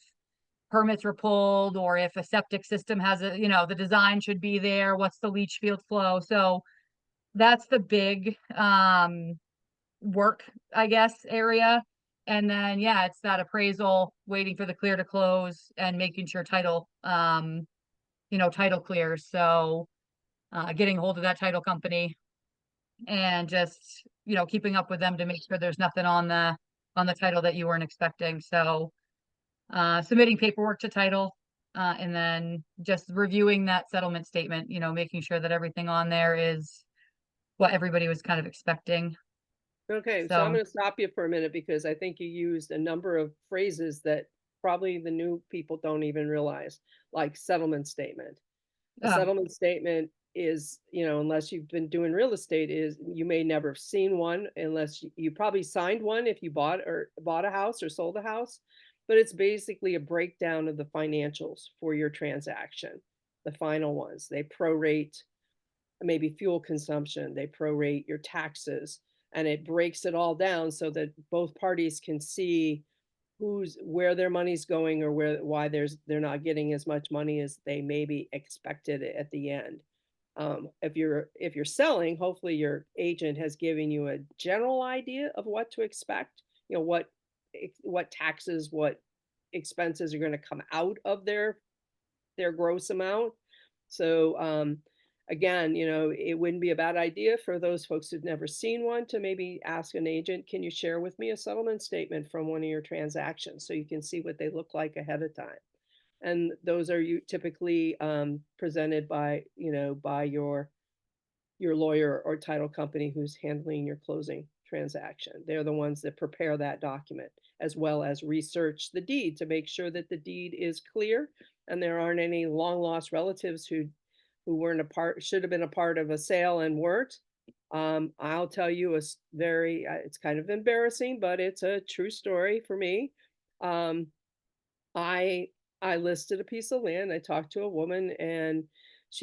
permits were pulled or if a septic system has the design should be there, what's the leach field flow. So that's the big work, I guess, area. And then, yeah, it's that appraisal, waiting for the clear to close and making sure title clears. So getting a hold of that title company and just, keeping up with them to make sure there's nothing on the title that you weren't expecting. So submitting paperwork to title, and then just reviewing that settlement statement, making sure that everything on there is what everybody was kind of expecting. Okay, so I'm So, going to stop you for a minute because I think you used a number of phrases that probably the new people don't even realize, like settlement statement. A oh, settlement statement is, unless you've been doing real estate, is you may never have seen one unless you probably signed one if you bought a house or sold a house, but it's basically a breakdown of the financials for your transaction, the final ones. They prorate maybe fuel consumption, they prorate your taxes, and it breaks it all down so that both parties can see where their money's going, or why they're not getting as much money as they maybe expected at the end. If you're selling, hopefully your agent has given you a general idea of what to expect. What taxes, what expenses are going to come out of their gross amount. So again, it wouldn't be a bad idea for those folks who've never seen one to maybe ask an agent, can you share with me a settlement statement from one of your transactions so you can see what they look like ahead of time. And those are typically presented by your lawyer or title company who's handling your closing transaction. They're the ones that prepare that document, as well as research the deed to make sure that the deed is clear and there aren't any long lost relatives who weren't a part, should have been a part of a sale and weren't. I'll tell you it's kind of embarrassing, but it's a true story for me. Um, I I listed a piece of land. I talked to a woman, and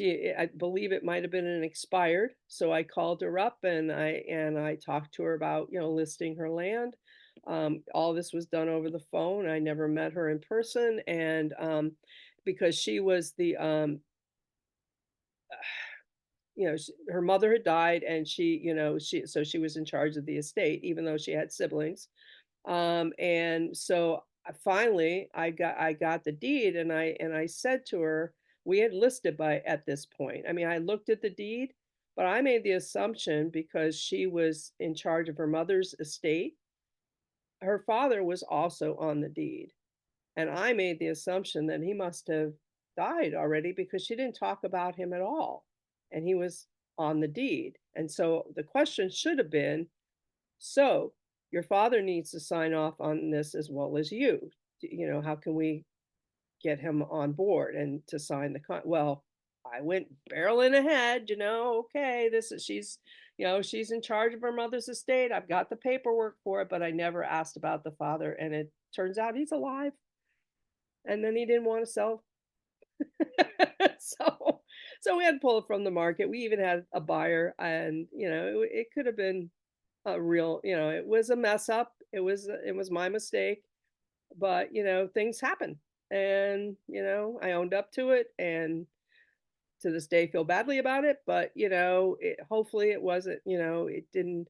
I believe it might have been an expired. So I called her up, and I talked to her about, listing her land. All this was done over the phone. I never met her in person, and because she was the, her mother had died, and she, so she was in charge of the estate, even though she had siblings. And so finally I got the deed, and I said to her, we had listed by at this point. I mean, I looked at the deed, but I made the assumption because she was in charge of her mother's estate, her father was also on the deed. And I made the assumption that he must have died already because she didn't talk about him at all. And he was on the deed. And so the question should have been, so your father needs to sign off on this as well as you. How can we get him on board and to sign well, I went barreling ahead, okay, she's in charge of her mother's estate. I've got the paperwork for it, but I never asked about the father. And it turns out he's alive. And then he didn't want to sell. so so we had to pull it from the market. We even had a buyer, and it could have been a real, it was a mess up. It was my mistake, but things happen. And I owned up to it, and to this day feel badly about it, but hopefully it wasn't, it didn't,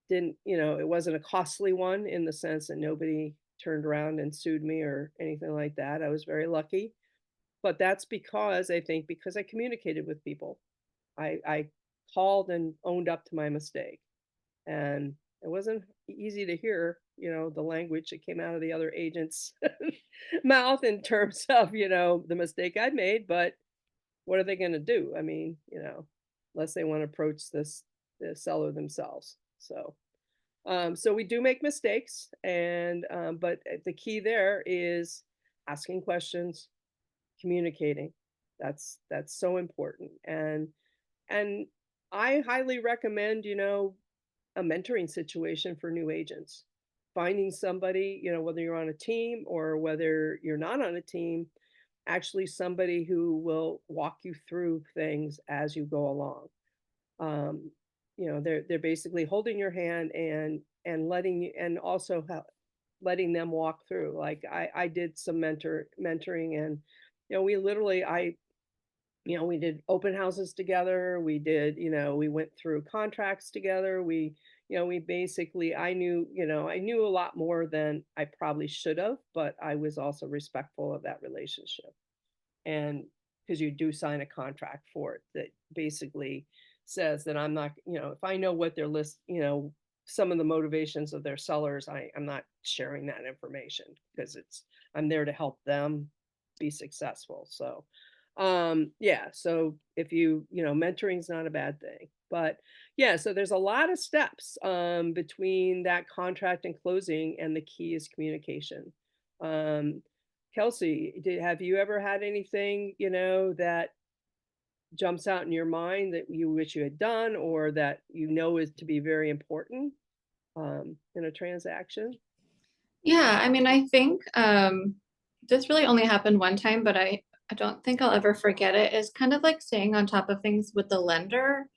it wasn't a costly one in the sense that nobody turned around and sued me or anything like that. I was very lucky. But that's because I think because I communicated with people. I called and owned up to my mistake. And it wasn't easy to hear, the language that came out of the other agent's mouth in terms of, the mistake I made, but what are they going to do? I mean, unless they want to approach the seller themselves. So we do make mistakes, and but the key there is asking questions, communicating. That's so important. And I highly recommend, a mentoring situation for new agents. Finding somebody, whether you're on a team or whether you're not on a team, actually somebody who will walk you through things as you go along. Um, they're basically holding your hand and letting you, and also letting them walk through. Like I did some mentoring, and we literally we did open houses together. We did, we went through contracts together. We basically, I knew a lot more than I probably should have, but I was also respectful of that relationship. And because you do sign a contract for it that basically says that I'm not, if I know what their list, some of the motivations of their sellers, I'm not sharing that information because I'm there to help them be successful. So yeah, so if mentoring is not a bad thing. But yeah, so there's a lot of steps between that contract and closing, and the key is communication. um Kelsey, have you ever had anything that jumps out in your mind that you wish you had done, or that is to be very important in a transaction? Yeah, I mean, I think this really only happened one time, but I don't think I'll ever forget it. Is kind of like staying on top of things with the lender.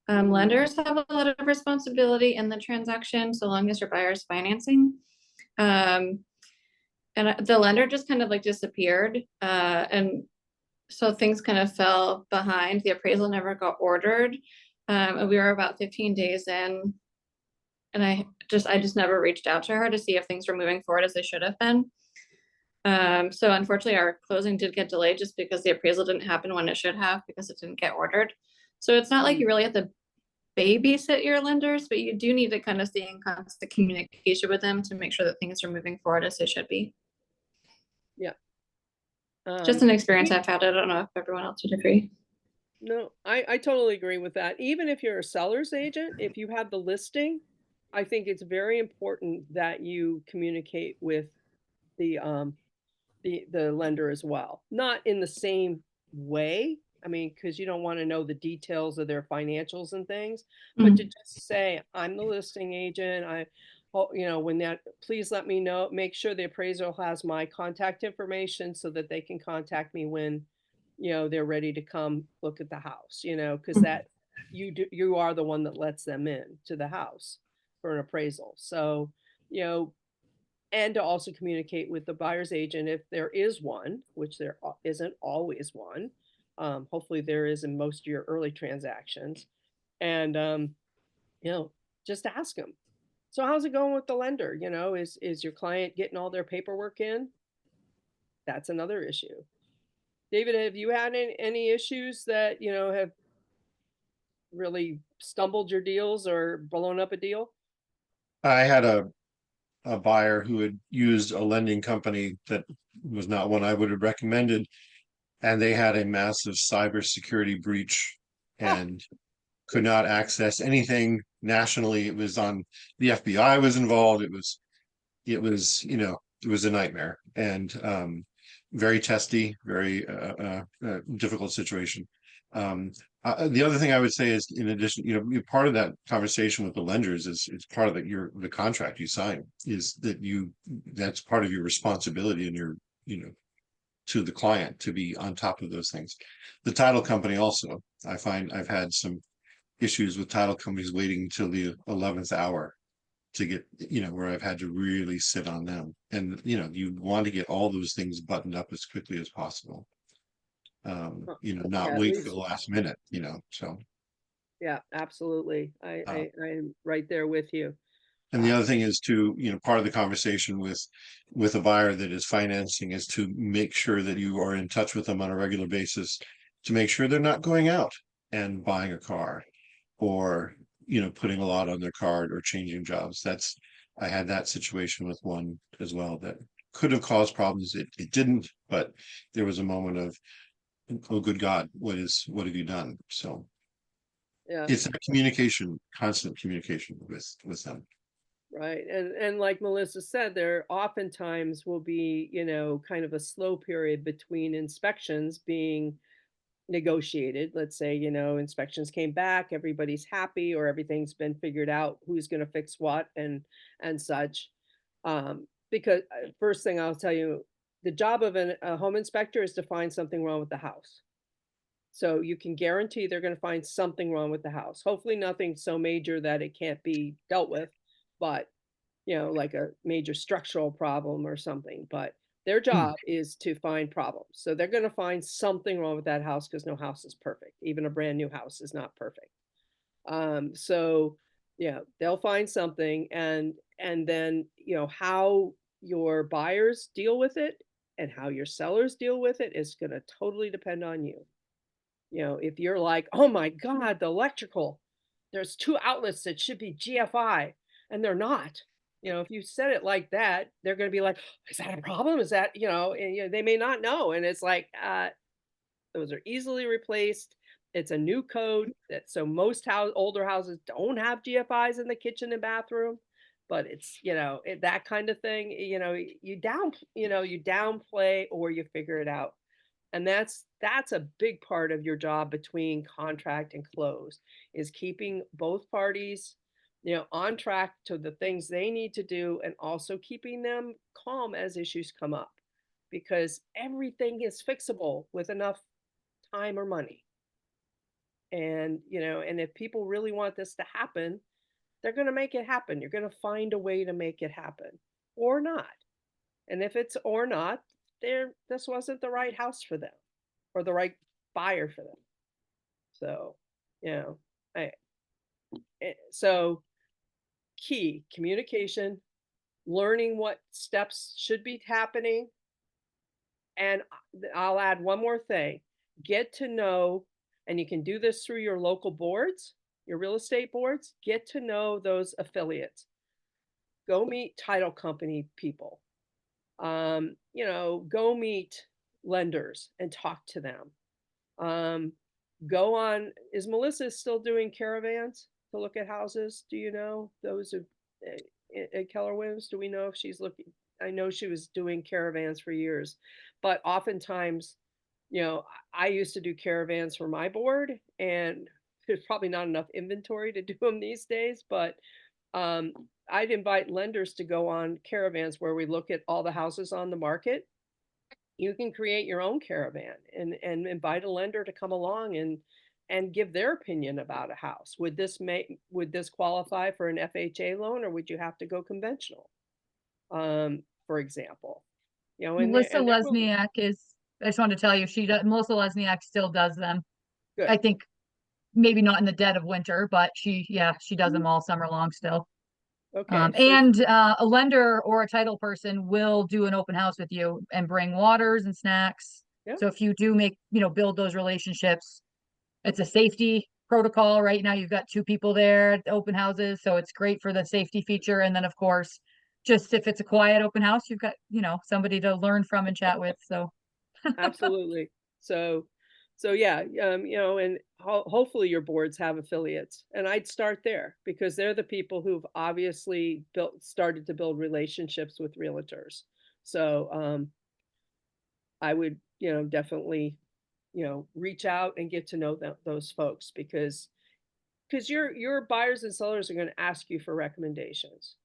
Lenders have a lot of responsibility in the transaction, so long as your buyer's financing. And the lender just kind of like disappeared. And so things kind of fell behind. The appraisal never got ordered. And we were about 15 days in, and I just never reached out to her to see if things were moving forward as they should have been. So unfortunately our closing did get delayed just because the appraisal didn't happen when it should have, because it didn't get ordered. So it's not like you really have to babysit your lenders, but you do need to kind of stay in constant communication with them to make sure that things are moving forward as they should be. Yeah. Just an experience I've had. I don't know if everyone else would agree. No, I totally agree with that. Even if you're a seller's agent, if you have the listing, I think it's very important that you communicate with the lender as well. Not in the same way. I mean, because you don't want to know the details of their financials and things, but to just say, I'm the listing agent. Please let me know, make sure the appraiser has my contact information so that they can contact me when, they're ready to come look at the house, because that you are the one that lets them in to the house for an appraisal. So, and to also communicate with the buyer's agent if there is one, which there isn't always one. Hopefully there is in most of your early transactions. And, you know, just ask them. So how's it going with the lender? You know, is your client getting all their paperwork in? That's another issue. David, have you had any issues that, you know, have really stumbled your deals or blown up a deal? I had a buyer who had used a lending company that was not one I would have recommended, and they had a massive cybersecurity breach Ah, and could not access anything nationally. It was on the FBI was involved. You know, it was a nightmare and very testy, very difficult situation. Um, the other thing I would say is, in addition, you know, part of that conversation with the lenders is it's part of the contract you sign is that that's part of your responsibility and your, you know, to the client to be on top of those things. The title company also, I find I've had some issues with title companies waiting until the 11th hour to get, you know, where I've had to really sit on them. And, you know, you want to get all those things buttoned up as quickly as possible. You know, not yeah, at wait for least, the last minute, you know, so. yeah, absolutely. Uh, I'm right there with you. and the other thing is to, you know, part of the conversation with a buyer that is financing is to make sure that you are in touch with them on a regular basis to make sure they're not going out and buying a car or, you know, putting a lot on their card or changing jobs. I had that situation with one as well that could have caused problems. It didn't, but there was a moment of, oh, good God, what have you done? So Yeah, it's a communication, constant communication with them. right. And like Melissa said, there oftentimes will be, you know, kind of a slow period between inspections being negotiated. Let's say, you know, inspections came back, everybody's happy, or everything's been figured out, who's going to fix what and such. Because first thing I'll tell you, the job of a home inspector is to find something wrong with the house. So you can guarantee they're going to find something wrong with the house. Hopefully nothing so major that it can't be dealt with, but you know, like a major structural problem or something. But their job is to find problems. So they're going to find something wrong with that house because no house is perfect. Even a brand new house is not perfect. So yeah, they'll find something and then, you know, how your buyers deal with it and how your sellers deal with it is going to totally depend on you. You know, if you're like, "Oh my god, the electrical, there's 2 outlets that should be GFI, and they're not." You know, if you said it like that, they're gonna be like, "Is that a problem? Is that" you know, and, you know, they may not know, and it's like, those are easily replaced. It's a new code that so most older houses don't have GFIs in the kitchen and bathroom, but it's, you know, that kind of thing, you know, you downplay or you figure it out. And that's a big part of your job between contract and close is keeping both parties, you know, on track to the things they need to do and also keeping them calm as issues come up because everything is fixable with enough time or money. And, you know, and if people really want this to happen, they're going to make it happen. You're going to find a way to make it happen or not. And if it's or not, this wasn't the right house for them or the right buyer for them. So, you know, so key communication, learning what steps should be happening. And I'll add one more thing, get to know, and you can do this through your local boards, your real estate boards, get to know those affiliates. Go meet title company people. You know, go meet lenders and talk to them. Um, go on. Is Melissa still doing caravans to look at houses? Do you know those of at Keller Williams? Do we know if she's looking? I know she was doing caravans for years, but oftentimes, you know, I used to do caravans for my board, and there's probably not enough inventory to do them these days. But um, I'd invite lenders to go on caravans where we look at all the houses on the market. You can create your own caravan and invite a lender to come along and give their opinion about a house. Would this qualify for an FHA loan or would you have to go conventional? for example. You know, Melissa and they're Lesniak is, I just wanted to tell you, Melissa Lesniak still does them. good. I think maybe not in the dead of winter, but she does them all summer long still. Okay. So And a lender or a title person will do an open house with you and bring waters and snacks. Yeah. So if you do make, build those relationships, it's a safety protocol. Right now, you've got 2 people there at the open houses, so it's great for the safety feature. And then, of course, just if it's a quiet open house, you've got, somebody to learn from and chat with. So absolutely. So yeah, and hopefully your boards have affiliates, and I'd start there because they're the people who've obviously started to build relationships with realtors. So I would, definitely, reach out and get to know those folks because your buyers and sellers are going to ask you for recommendations.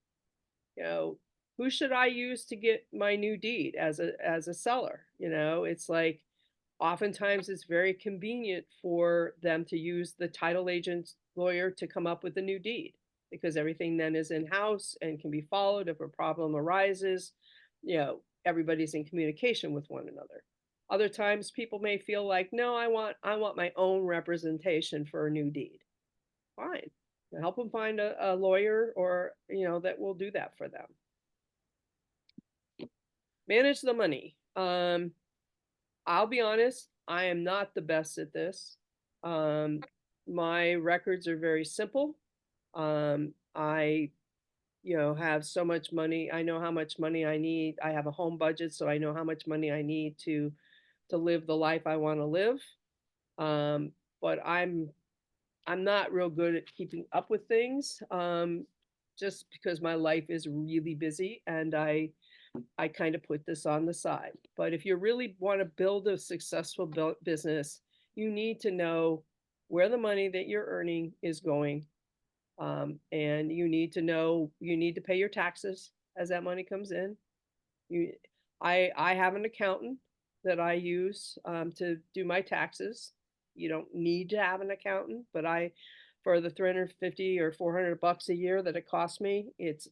Who should I use to get my new deed as a seller? It's like oftentimes it's very convenient for them to use the title agent's lawyer to come up with a new deed because everything then is in-house and can be followed if a problem arises. Everybody's in communication with one another. Other times people may feel like, no, I want my own representation for a new deed. Fine. Help them find a lawyer or, that will do that for them. Manage the money. I'll be honest, I am not the best at this. My records are very simple. I, have so much money. I know how much money I need. I have a home budget, so I know how much money I need to live the life I want to live. But I'm not real good at keeping up with things. Just because my life is really busy and I kind of put this on the side. But if you really want to build a successful business, you need to know where the money that you're earning is going. And you need to pay your taxes as that money comes in. I have an accountant that I use to do my taxes. You don't need to have an accountant, but for the 350 or $400 a year that it costs me, it's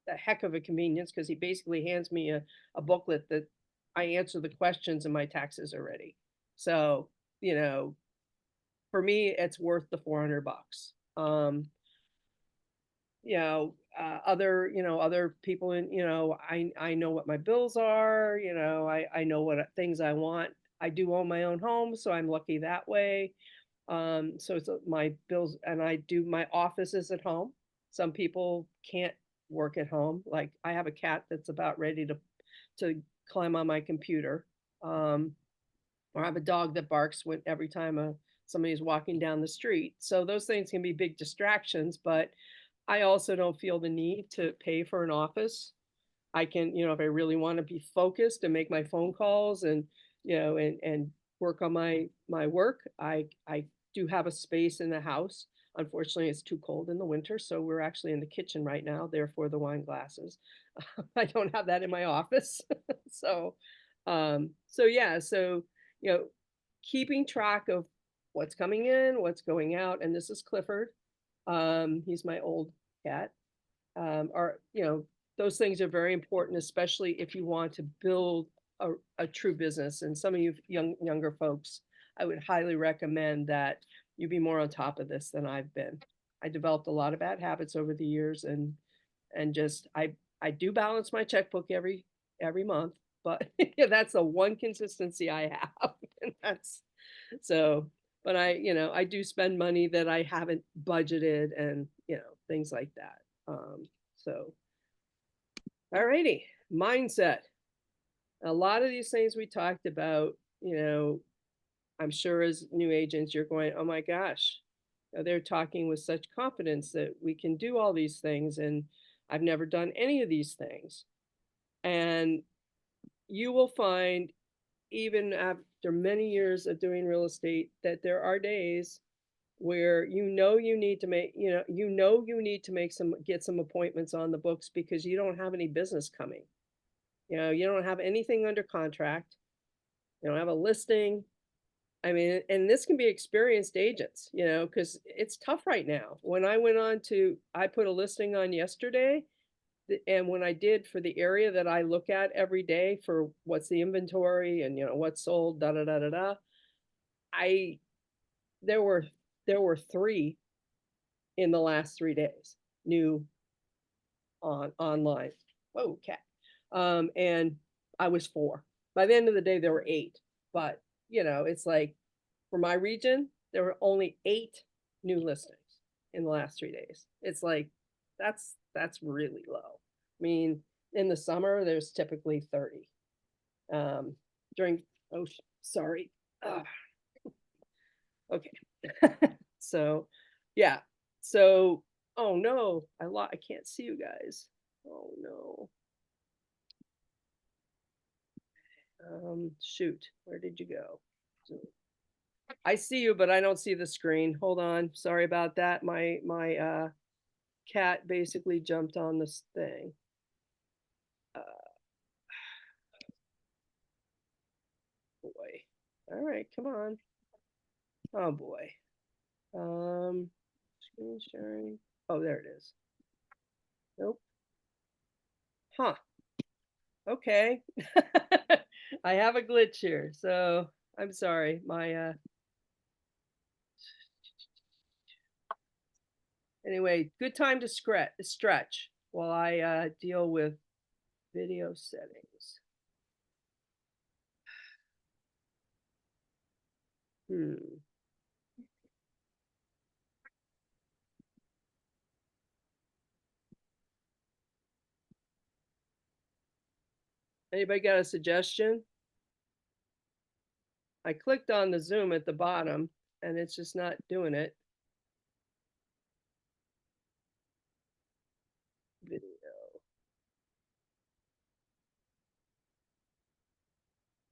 a heck of a convenience because he basically hands me a booklet that I answer the questions and my taxes are ready. So, for me, it's worth the $400. Other people I know what my bills are, I know what things I want. I do own my own home, so I'm lucky that way. So it's my bills, and my office is at home. Some people can't work at home. Like I have a cat that's about ready to climb on my computer. Or I have a dog that barks every time somebody's walking down the street. So those things can be big distractions, but I also don't feel the need to pay for an office. I can, if I really want to be focused and make my phone calls and, and work on my work, I do have a space in the house. Unfortunately, it's too cold in the winter, so we're actually in the kitchen right now, therefore the wine glasses. I don't have that in my office. So yeah, keeping track of what's coming in, what's going out, and this is Clifford. He's my old cat. Those things are very important, especially if you want to build a true business. And some of you younger folks, I would highly recommend that you be more on top of this than I've been. I developed a lot of bad habits over the years, and just I do balance my checkbook every month, but that's the one consistency I have, and that's so. But I do spend money that I haven't budgeted, and things like that. So, all righty, mindset. A lot of these things we talked about, I'm sure as new agents, you're going, oh my gosh, they're talking with such confidence that we can do all these things. And I've never done any of these things. And you will find, even after many years of doing real estate, that there are days where you need to get some appointments on the books because you don't have any business coming. You don't have anything under contract. You don't have a listing. I mean, and this can be experienced agents, because it's tough right now. When I put a listing on yesterday, And when I did for the area that I look at every day for what's the inventory and, what's sold, da, da, da, da, da, I, there were 3 in the last 3 days, new online. Whoa, cat. And I was 4. By the end of the day, there were 8. But, it's like for my region, there were only 8 new listings in the last 3 days. It's like, that's really low. I mean, in the summer, there's typically 30. During, sorry. Okay. So, yeah. So, oh no, I can't see you guys. Oh no. Shoot, where did you go? I see you, but I don't see the screen. Hold on. Sorry about that. My cat basically jumped on this thing. Boy. All right, come on. Oh boy. Screen sharing. Oh, there it is. Nope. Huh. Okay. I have a glitch here, so I'm sorry. My anyway, good time to stretch while I deal with video settings. Anybody got a suggestion? I clicked on the Zoom at the bottom and it's just not doing it. Video.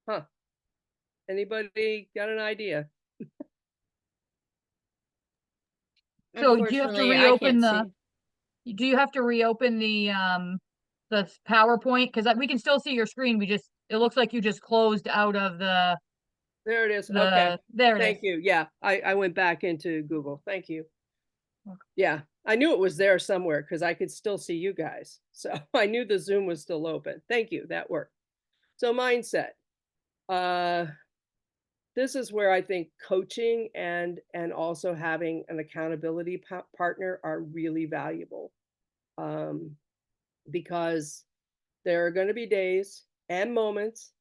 Huh. Anybody got an idea? So do you have to Unfortunately, I reopen can't the, do you have to reopen the PowerPoint? Because we can still see your screen. It looks like you just closed out of There it is. Okay. there it is. Thank you. Yeah, I went back into Google. Thank you. Okay. Yeah, I knew it was there somewhere because I could still see you guys. So I knew the Zoom was still open. Thank you. That worked. So mindset. This is where I think coaching and also having an accountability partner are really valuable. Because there are going to be days and moments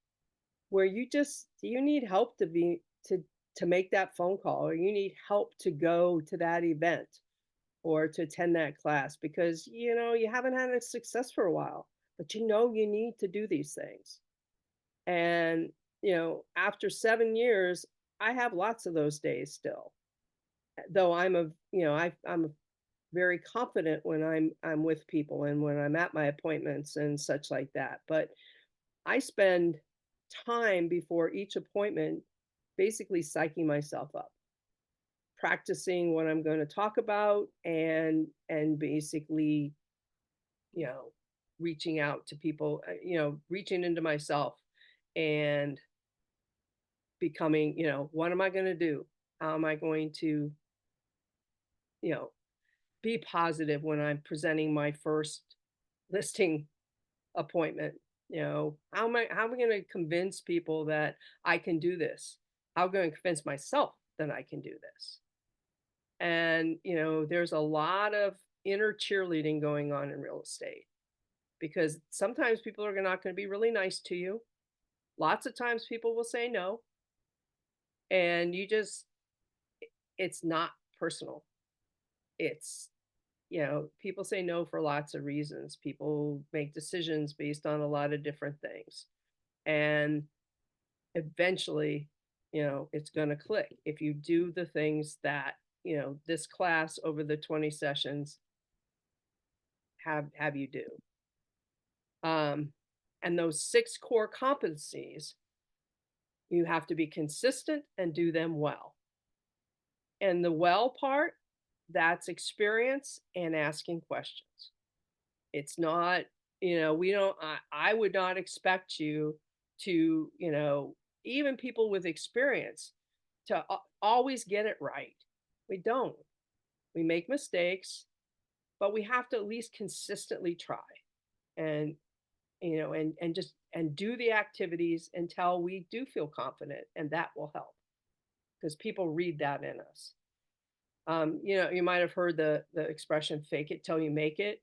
where you need help to make that phone call, or you need help to go to that event or to attend that class because you haven't had a success for a while, but you need to do these things. And after 7 years, I have lots of those days still, though I'm very confident when I'm with people and when I'm at my appointments and such like that. But I spend time before each appointment basically psyching myself up, practicing what I'm going to talk about, and basically reaching out to people, reaching into myself and becoming, what am I going to do? How am I going to be positive when I'm presenting my first listing appointment? How am I going to convince people that I can do this? How am I going to convince myself that I can do this? And there's a lot of inner cheerleading going on in real estate, because sometimes people are not going to be really nice to you. Lots of times people will say no, and it's not personal. It's people say no for lots of reasons. People make decisions based on a lot of different things. And eventually, it's going to click if you do the things that, this class over the 20 sessions have you do. And those 6 core competencies, you have to be consistent and do them well. And the well part, that's experience and asking questions. It's not, I would not expect you to, even people with experience, to always get it right. We don't. We make mistakes, but we have to at least consistently try. and and do the activities until we do feel confident, and that will help because people read that in us. You might have heard the expression "fake it till you make it."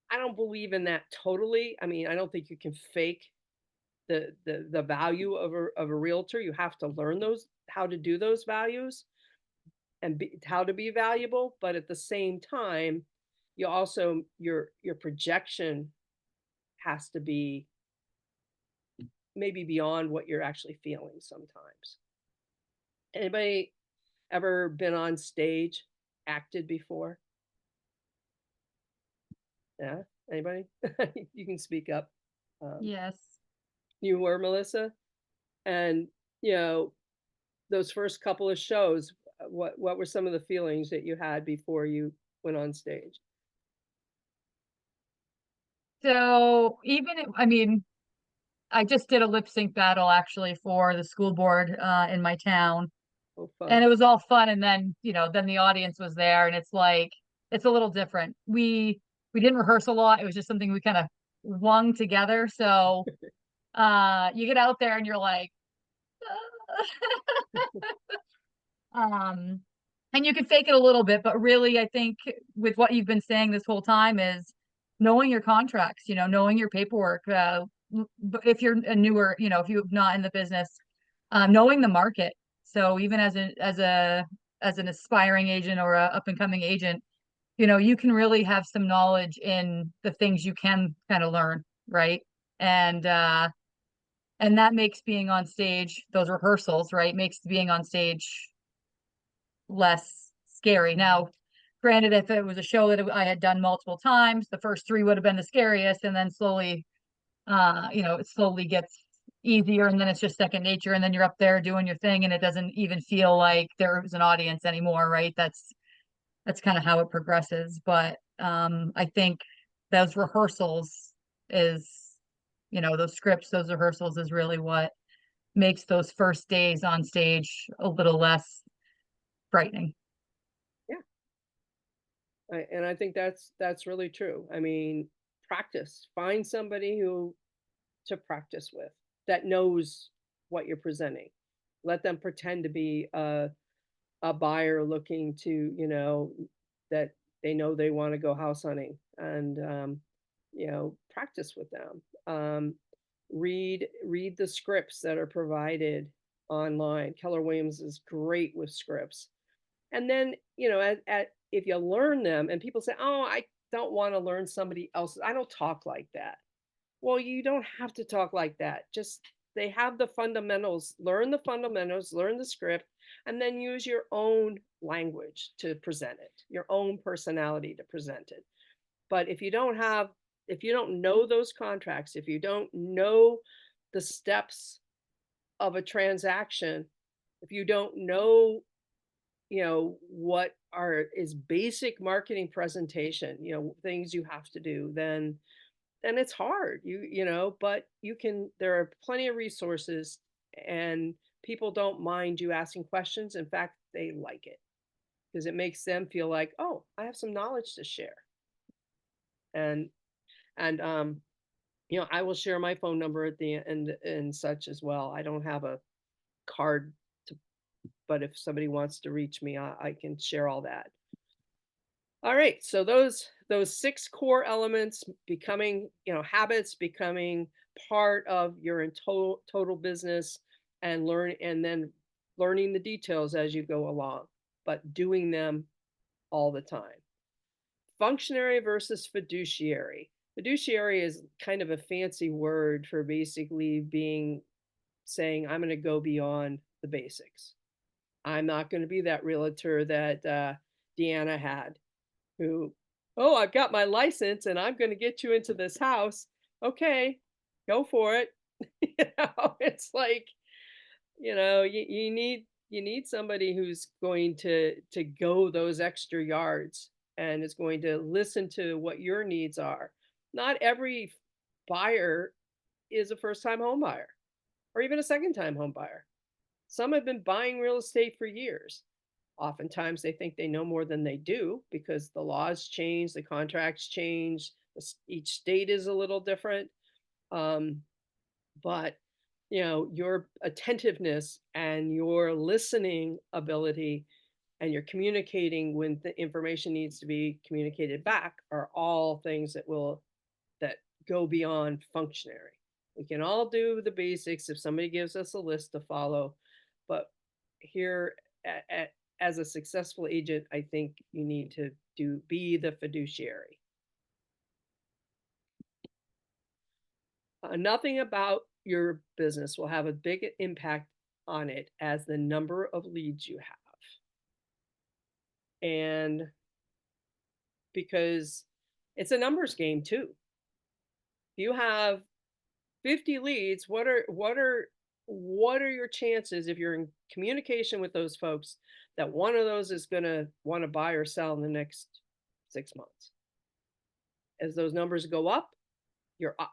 I don't believe in that totally. I mean, I don't think you can fake the value of a realtor. You have to learn those how to do those values and how to be valuable. But at the same time, you also your projection has to be maybe beyond what you're actually feeling sometimes. Anybody ever been on stage, acted before? Yeah, anybody? You can speak up. Yes. You were, Melissa? And, you know, those first couple of shows, what were some of the feelings that you had before you went on stage? So I mean, I just did a lip sync battle actually for the school board in my town. Oh, And fun. it was all fun. And then, then the audience was there and it's like, it's a little different. We didn't rehearse a lot. It was just something we kind of wung together. So you get out there and you're like, um, and you can fake it a little bit, but really I think with what you've been saying this whole time is knowing your contracts, knowing your paperwork. If you're a newer, if you're not in the business, knowing the market. So even as an aspiring agent or a up and coming agent, you can really have some knowledge in the things you can kind of learn, right? And that makes being on stage, those rehearsals, right, makes being on stage less scary. Now, granted, if it was a show that I had done multiple times, the first three would have been the scariest, and then slowly, it slowly gets easier, and then it's just second nature, and then you're up there doing your thing, and it doesn't even feel like there's an audience anymore, right? That's kind of how it progresses. But I think those rehearsals is, those scripts, those rehearsals is really what makes those first days on stage a little less frightening. And I think that's really true. I mean, practice. Find somebody to practice with that knows what you're presenting. Let them pretend to be a buyer looking to, that they know they want to go house hunting, and practice with them. Read the scripts that are provided online. Keller Williams is great with scripts. And then, if you learn them and people say, "Oh, I don't want to learn somebody else's. I don't talk like that." Well, you don't have to talk like that. Just they have the fundamentals. Learn the fundamentals, learn the script, and then use your own language to present it, your own personality to present it. But if you don't know those contracts, if you don't know the steps of a transaction, if you don't know, what is basic marketing presentation, things you have to do, then it's hard. But there are plenty of resources, and people don't mind you asking questions. In fact, they like it because it makes them feel like, oh, I have some knowledge to share. And I will share my phone number at the end and such as well. I don't have a card but if somebody wants to reach me, I can share all that. All right, so those 6 core elements, becoming, habits, becoming part of your total business, and then learning the details as you go along, but doing them all the time. Functionary versus fiduciary. Fiduciary is kind of a fancy word for basically saying, I'm going to go beyond the basics. I'm not going to be that realtor that Deanna had, who, oh, I've got my license and I'm going to get you into this house. Okay, go for it. It's like, you need somebody who's going to go those extra yards and is going to listen to what your needs are. Not every buyer is a first-time home buyer or even a second-time home buyer. Some have been buying real estate for years. Oftentimes they think they know more than they do because the laws change, the contracts change, Each state is a little different. But your attentiveness and your listening ability and your communicating when the information needs to be communicated back are all things that go beyond functionary. We can all do the basics if somebody gives us a list to follow, but here as a successful agent, I think you need to be the fiduciary. Nothing about your business will have a big impact on it as the number of leads you have. And because it's a numbers game too. If you have 50 leads, what are your chances if you're in communication with those folks that one of those is going to want to buy or sell in the next 6 months? As those numbers go up,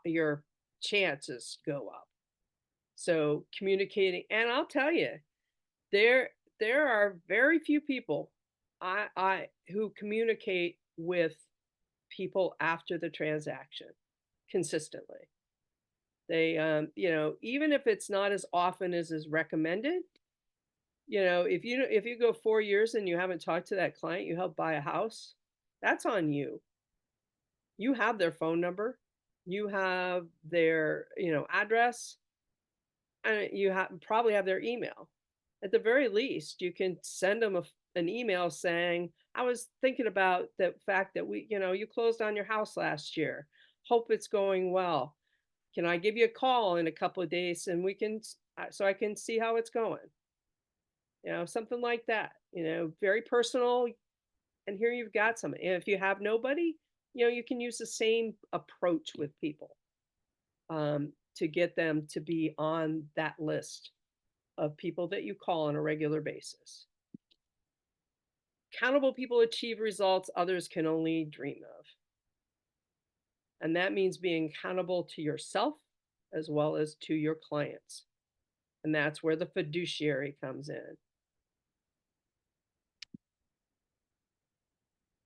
your chances go up. So communicating, and I'll tell you, there are very few people who communicate with people after the transaction consistently. They even if it's not as often as is recommended, if you go 4 years and you haven't talked to that client you helped buy a house, that's on you. You have their phone number, you have their address, and you probably have their email. At the very least, you can send them an email saying, I was thinking about the fact that you closed on your house last year. Hope it's going well. Can I give you a call in a couple of days and so I can see how it's going? Something like that, very personal. And here you've got some. And if you have nobody, you can use the same approach with people to get them to be on that list of people that you call on a regular basis. Accountable people achieve results others can only dream of. And that means being accountable to yourself as well as to your clients. And that's where the fiduciary comes in.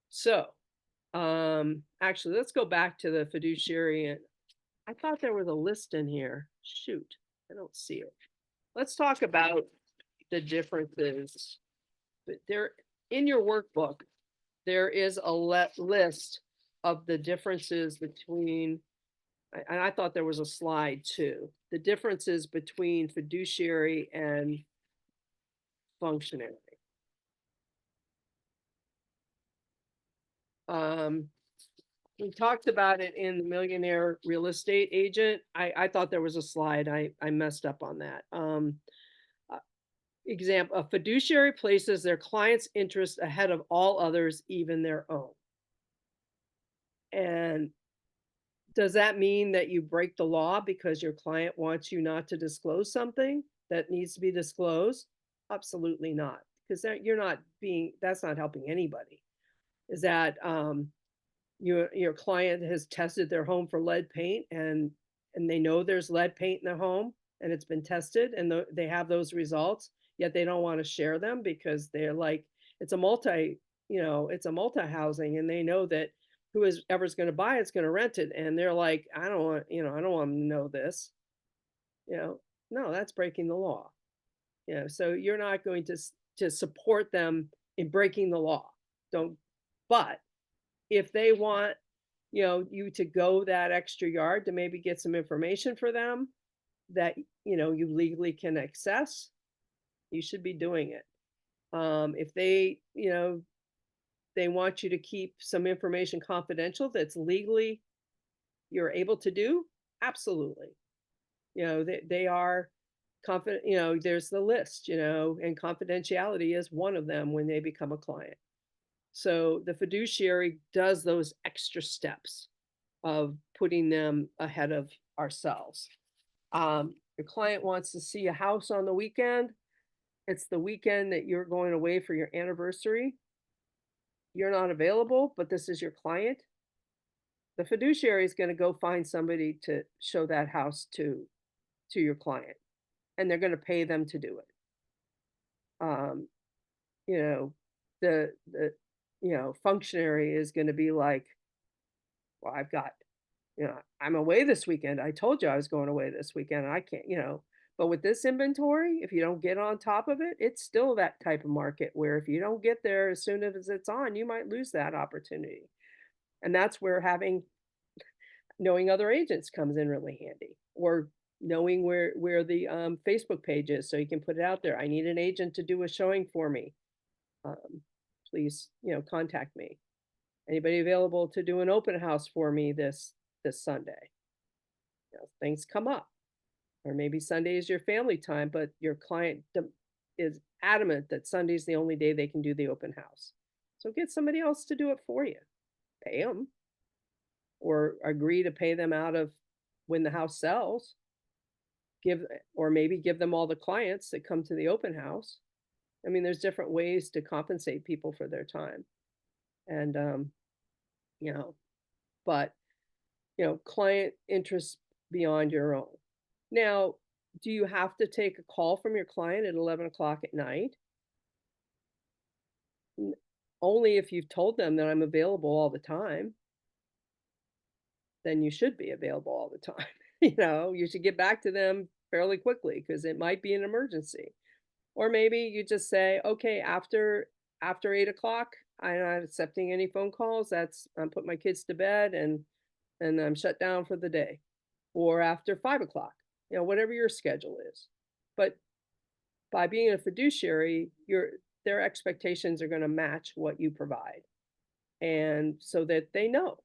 So, actually, let's go back to the fiduciary. And I thought there was a list in here. Shoot, I don't see it. Let's talk about the differences. But there, in your workbook, there is a list of the differences between, and I thought there was a slide too, the differences between fiduciary and functionary. We talked about it in the Millionaire Real Estate Agent. I thought there was a slide. I messed up on that. Example, a fiduciary places their client's interest ahead of all others, even their own. And does that mean that you break the law because your client wants you not to disclose something that needs to be disclosed? Absolutely not, because that's not helping anybody. Is that your client has tested their home for lead paint and they know there's lead paint in their home and it's been tested and they have those results, yet they don't want to share them because they're like, it's a multi-housing and they know that whoever's going to buy it's going to rent it, and they're like, I don't want to know this. No, that's breaking the law. So you're not going to support them in breaking the law. But if they want you to go that extra yard to maybe get some information for them that you legally can access, you should be doing it. If they they want you to keep some information confidential that's legally you're able to do, absolutely. They are confident, there's the list, and confidentiality is one of them when they become a client. So the fiduciary does those extra steps of putting them ahead of ourselves. Your client wants to see a house on the weekend. It's the weekend that you're going away for your anniversary. You're not available, but this is your client. The fiduciary is going to go find somebody to show that house to your client, and they're going to pay them to do it. The functionary is going to be like, well, I'm away this weekend. I told you I was going away this weekend. And I can't, but with this inventory, if you don't get on top of it, it's still that type of market where if you don't get there as soon as it's on, you might lose that opportunity. And that's where knowing other agents comes in really handy, or knowing where the Facebook page is so you can put it out there. I need an agent to do a showing for me. Please, contact me. Anybody available to do an open house for me this Sunday? Things come up. Or maybe Sunday is your family time, but your client is adamant that Sunday's the only day they can do the open house. So get somebody else to do it for you. Pay them. Or agree to pay them out of when the house sells. Or maybe give them all the clients that come to the open house. I mean, there's different ways to compensate people for their time. And, but, client interest beyond your own. Now, do you have to take a call from your client at 11 o'clock at night? Only if you've told them that I'm available all the time. Then you should be available all the time. You should get back to them fairly quickly because it might be an emergency. Or maybe you just say, okay, after 8 o'clock, I'm not accepting any phone calls. I'm putting my kids to bed and I'm shut down for the day. Or after 5 o'clock, whatever your schedule is. But by being a fiduciary, their expectations are going to match what you provide. And so that they know.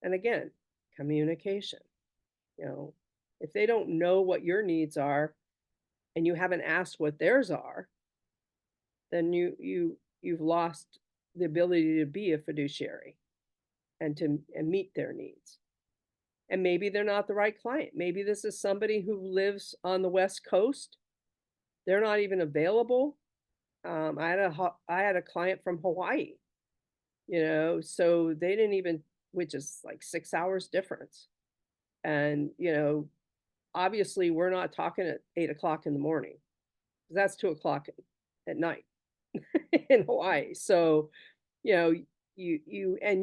And again, communication. If they don't know what your needs are and you haven't asked what theirs are, then you've lost the ability to be a fiduciary and meet their needs. And maybe they're not the right client. Maybe this is somebody who lives on the West Coast. They're not even available. I had a client from Hawaii, so they didn't even, which is like 6 hours difference. And, obviously we're not talking at 8 o'clock in the morning. That's 2 o'clock at night in Hawaii. So, you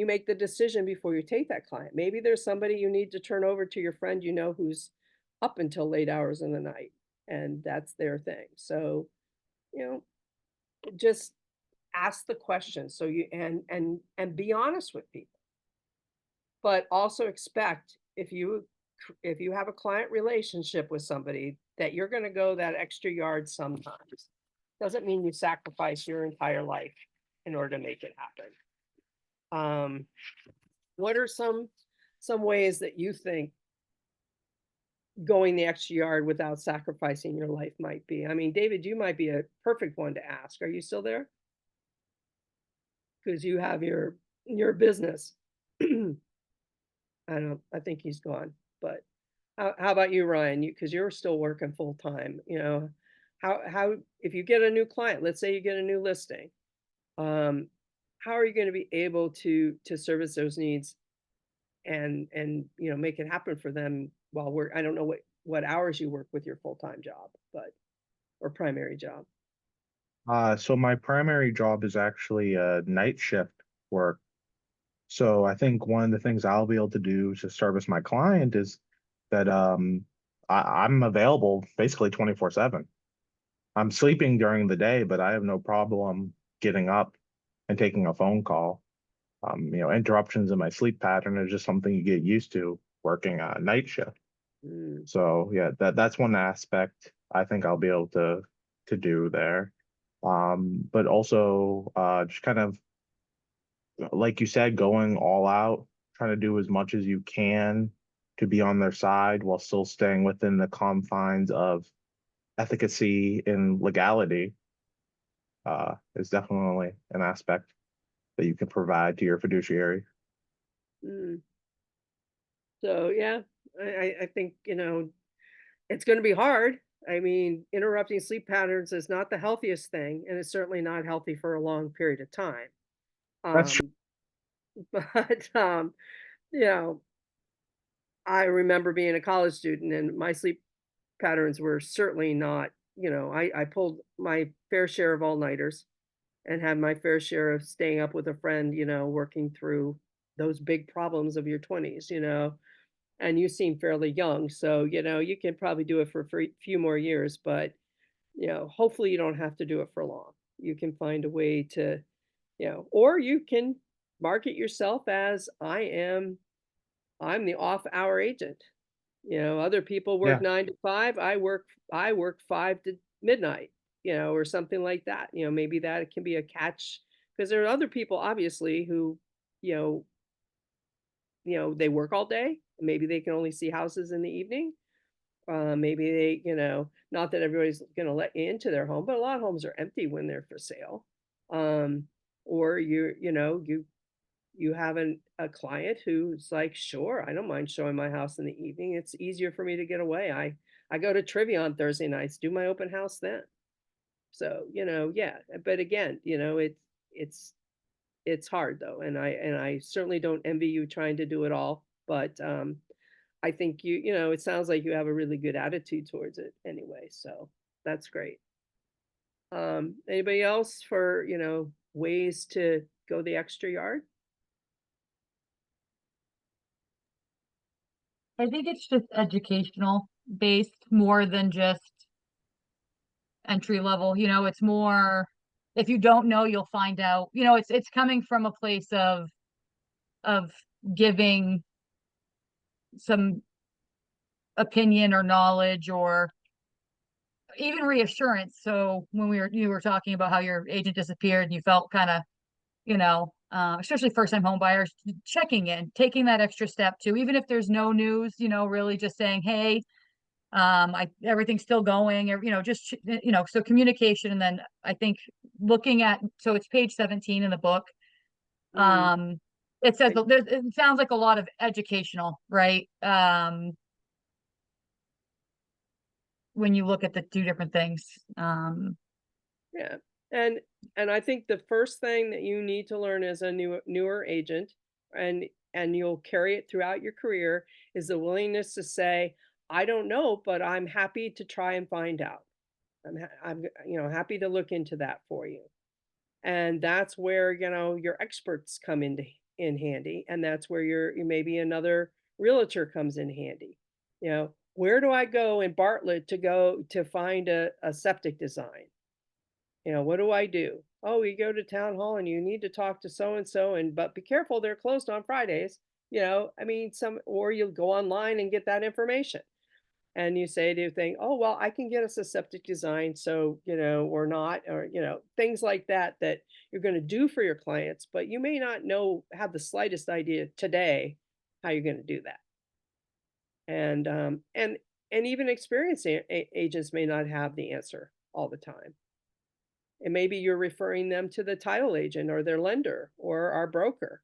make the decision before you take that client. Maybe there's somebody you need to turn over to your friend, who's up until late hours in the night, and that's their thing. So, just ask the question. So and be honest with people, but also expect if you have a client relationship with somebody that you're going to go that extra yard sometimes. Doesn't mean you sacrifice your entire life in order to make it happen. What are some ways that you think going the extra yard without sacrificing your life might be? I mean, David, you might be a perfect one to ask. Are you still there? Because you have your business. I think he's gone, but how about you, Ryan? Because you're still working full time, how, if you get a new client, let's say you get a new listing, how are you going to be able to service those needs and make it happen for them while I don't know what hours you work with your full-time job, or primary job. So my primary job is actually night shift work. So I think one of the things I'll be able to do to service my client is that I'm available basically 24/7. I'm sleeping during the day, but I have no problem getting up and taking a phone call. Interruptions in my sleep pattern are just something you get used to working a night shift. So yeah, that's one aspect I think I'll be able to do there. But also just kind of like you said, going all out, trying to do as much as you can to be on their side while still staying within the confines of efficacy and legality is definitely an aspect that you can provide to your fiduciary. So yeah, I think it's going to be hard. I mean, interrupting sleep patterns is not the healthiest thing, and it's certainly not healthy for a long period of time. That's true. But I remember being a college student, and my sleep patterns were certainly not. I pulled my fair share of all-nighters, and had my fair share of staying up with a friend, working through those big problems of your 20s, and you seem fairly young, so, you can probably do it for a few more years, but, hopefully you don't have to do it for long. You can find a way to, or you can market yourself as I'm the off-hour agent. Other people work Yeah. 9 to 5. I work 5 to midnight, or something like that. Maybe that can be a catch because there are other people obviously who, you know, they work all day. Maybe they can only see houses in the evening. Maybe they, not that everybody's going to let you into their home, but a lot of homes are empty when they're for sale. Um, or you have a client who's like, sure, I don't mind showing my house in the evening. It's easier for me to get away. I go to trivia on Thursday nights, do my open house then. So, yeah. But again, it's hard though. And I certainly don't envy you trying to do it all. But I think it sounds like you have a really good attitude towards it anyway. So that's great. Anybody else for, ways to go the extra yard? I think it's just educational based more than just entry level. It's more, if you don't know, you'll find out. It's coming from a place of giving some opinion or knowledge or even reassurance. So when you were talking about how your agent disappeared and you felt kind of, especially first time home buyers, checking in, taking that extra step too, even if there's no news, really just saying, hey, everything's still going, or just so communication. And then I think looking at, so it's page 17 in the book. It says it sounds like a lot of educational, right? When you look at the two different things. Yeah. And I think the first thing that you need to learn as a newer agent, and you'll carry it throughout your career, is the willingness to say, I don't know, but I'm happy to try and find out. I'm happy to look into that for you. And that's where, your experts come in handy, and that's where maybe another realtor comes in handy. Where do I go in Bartlett to find a septic design? What do I do? Oh, you go to town hall and you need to talk to so and so, but be careful, they're closed on Fridays. Or you'll go online and get that information. And you say to thing, oh, well, I can get us a septic design. So, or not, or, things like that you're going to do for your clients, but you may not have the slightest idea today how you're going to do that. And even experienced agents may not have the answer all the time. And maybe you're referring them to the title agent or their lender or our broker.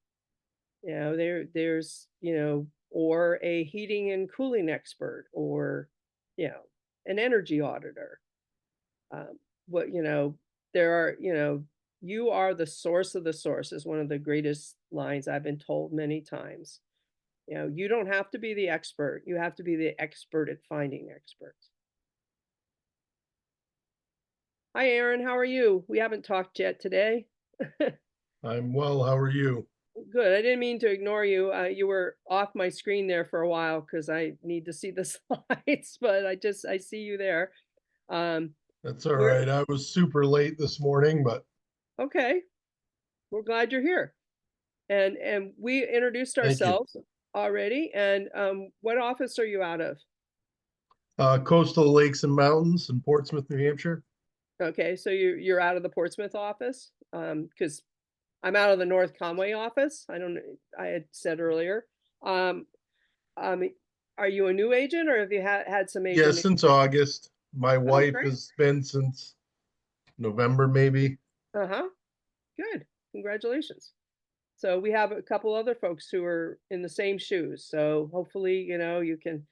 There's, or a heating and cooling expert, or, an energy auditor. There are, you are the source of the source is one of the greatest lines I've been told many times. You don't have to be the expert. You have to be the expert at finding experts. Hi, Aaron. How are you? We haven't talked yet today. I'm well. How are you? Good. I didn't mean to ignore you. You were off my screen there for a while because I need to see the slides, but I see you there. That's all We're- right. I was super late this morning, but Okay. We're glad you're here. And we introduced Thank you. ourselves already. And what office are you out of? Coastal Lakes and Mountains in Portsmouth, New Hampshire. Okay, so you're out of the Portsmouth office? Because I'm out of the North Conway office. I don't know, I had said earlier. Um, are you a new agent, or have you had some Yeah, agent? since August. My wife great. has been since November, maybe. Uh-huh. Good. Congratulations. So we have a couple other folks who are in the same shoes. So hopefully, you can,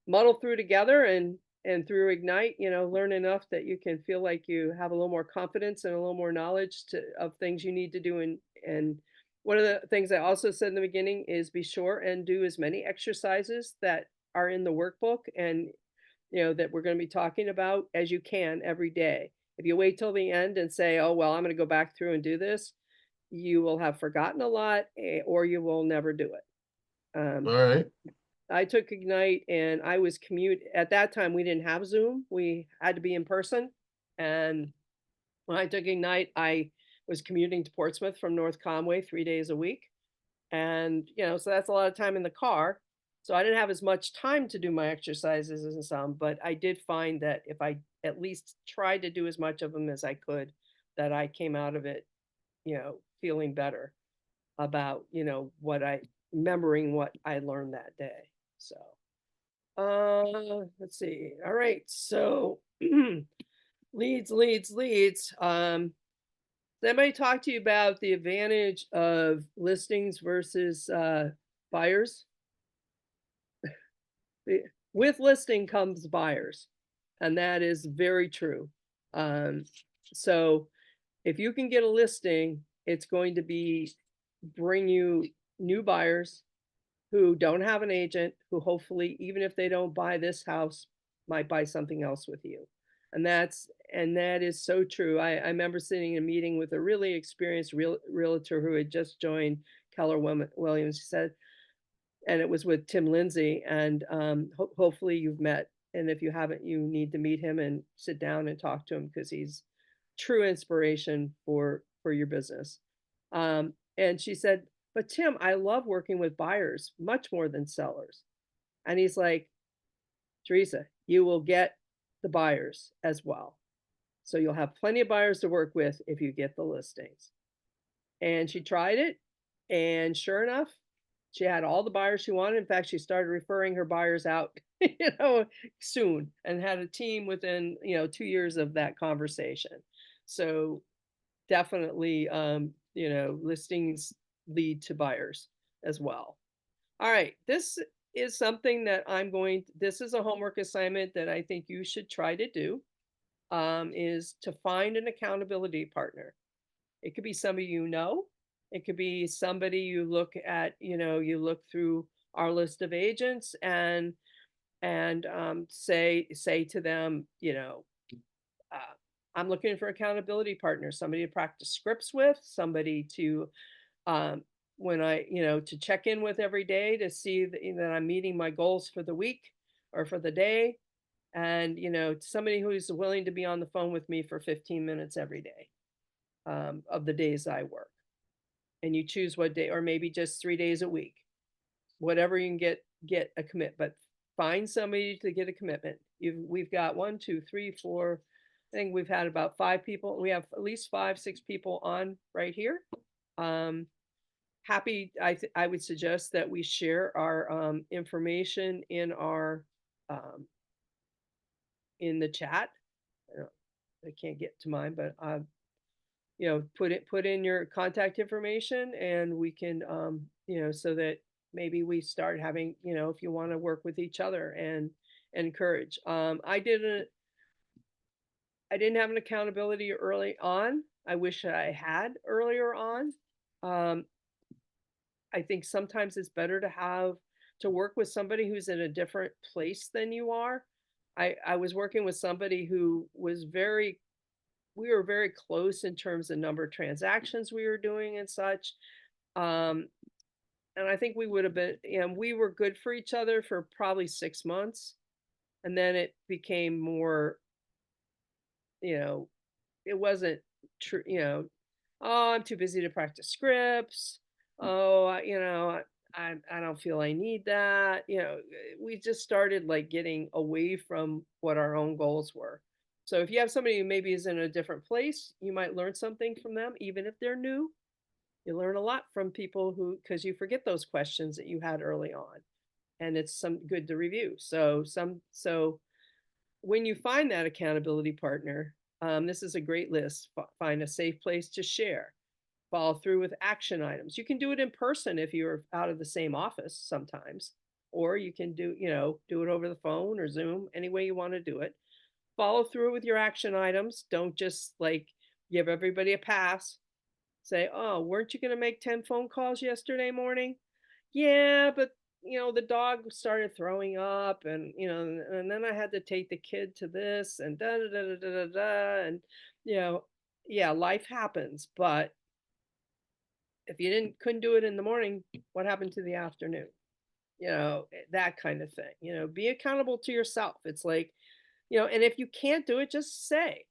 muddle through together and through Ignite, learn enough that you can feel like you have a little more confidence and a little more knowledge of things you need to do. And one of the things I also said in the beginning is be sure and do as many exercises that are in the workbook and, that we're going to be talking about as you can every day. If you wait till the end and say, oh, well, I'm going to go back through and do this, you will have forgotten a lot, or you will never do it. All right. I took Ignite and I was at that time we didn't have Zoom. We had to be in person. And when I took Ignite, I was commuting to Portsmouth from North Conway 3 days a week. And, so that's a lot of time in the car. So I didn't have as much time to do my exercises as some, but I did find that if I at least tried to do as much of them as I could, that I came out of it, feeling better about, remembering what I learned that day. So, let's see. All right. So leads. Did anybody talk to you about the advantage of listings versus buyers? With listing comes buyers, and that is very true. So if you can get a listing, it's going to bring you new buyers who don't have an agent, who hopefully, even if they don't buy this house, might buy something else with you. And that is so true. I remember sitting in a meeting with a really experienced realtor who had just joined Keller Williams. She said, and it was with Tim Lindsay, and hopefully you've met. And if you haven't, you need to meet him and sit down and talk to him, because he's true inspiration for your business. And she said, but Tim, I love working with buyers much more than sellers. And he's like, Teresa, you will get the buyers as well. So you'll have plenty of buyers to work with if you get the listings. And she tried it, and sure enough, she had all the buyers she wanted. In fact, she started referring her buyers out, soon, and had a team within, 2 years of that conversation. So definitely, listings lead to buyers as well. All right, this is something that this is a homework assignment that I think you should try to do, is to find an accountability partner. It could be somebody you know. It could be somebody you look at, you look through our list of agents and say to them, I'm looking for accountability partner, somebody to practice scripts with, somebody to when to check in with every day to see that I'm meeting my goals for the week or for the day. And, somebody who's willing to be on the phone with me for 15 minutes every day of the days I work. And you choose what day, or maybe just 3 days a week, whatever you can get a commit, but find somebody to get a commitment. We've got 1, 2, 3, 4. I think we've had about 5 people. We have at least 5, 6 people on right here. Happy. I would suggest that we share our information in our in the chat. I can't get to mine, but put in your contact information, and we can so that maybe we start having, if you want to work with each other and encourage. I didn't have an accountability early on. I wish I had earlier on. I think sometimes it's better to work with somebody who's in a different place than you are. I was working with somebody who was we were very close in terms of number of transactions we were doing and such. And I think we would have been, we were good for each other for probably 6 months. And then it became more, it wasn't true, oh, I'm too busy to practice scripts. Oh, I don't feel I need that. We just started like getting away from what our own goals were. So if you have somebody who maybe is in a different place, you might learn something from them, even if they're new. You learn a lot from people because you forget those questions that you had early on, and it's good to review. So when you find that accountability partner, this is a great list. Find a safe place to share. Follow through with action items. You can do it in person if you're out of the same office sometimes, or you can do it over the phone or Zoom, any way you want to do it. Follow through with your action items. Don't just like give everybody a pass. Say, oh, weren't you going to make 10 phone calls yesterday morning? Yeah, but the dog started throwing up, and and then I had to take the kid to this, and da da da da da da, and yeah, life happens, but if you couldn't do it in the morning, what happened to the afternoon? That kind of thing. Be accountable to yourself. It's like, and if you can't do it, just say,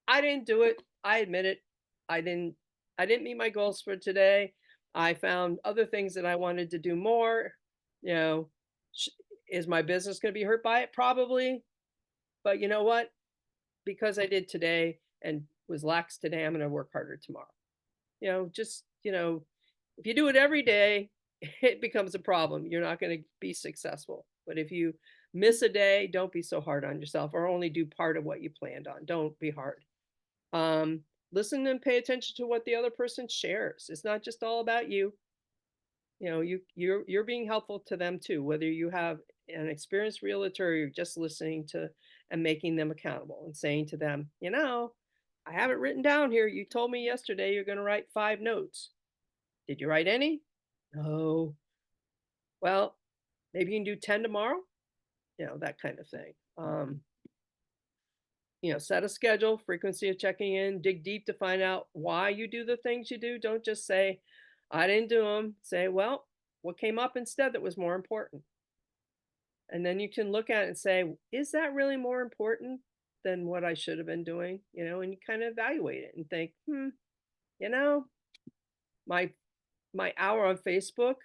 I didn't do it. I admit it. I didn't I didn't meet my goals for today. I found other things that I wanted to do more. You know, sh- is my business going to be hurt by it? Probably. But you know what? Because I did today and was lax today, I'm going to work harder tomorrow. Just, if you do it every day, it becomes a problem. You're not going to be successful. But if you miss a day, don't be so hard on yourself, or only do part of what you planned on. Don't be hard. Um, Listen and pay attention to what the other person shares. It's not just all about you. You're being helpful to them too, whether you have an experienced realtor or you're just listening to and making them accountable and saying to them, I have it written down here. You told me yesterday you're going to write 5 notes. Did you write any? No. Well, maybe you can do 10 tomorrow. That kind of thing. Set a schedule, frequency of checking in, dig deep to find out why you do the things you do. Don't just say, I didn't do them. Say, well, what came up instead that was more important? And then you can look at it and say, is that really more important than what I should have been doing? And you kind of evaluate it and think, my my hour on Facebook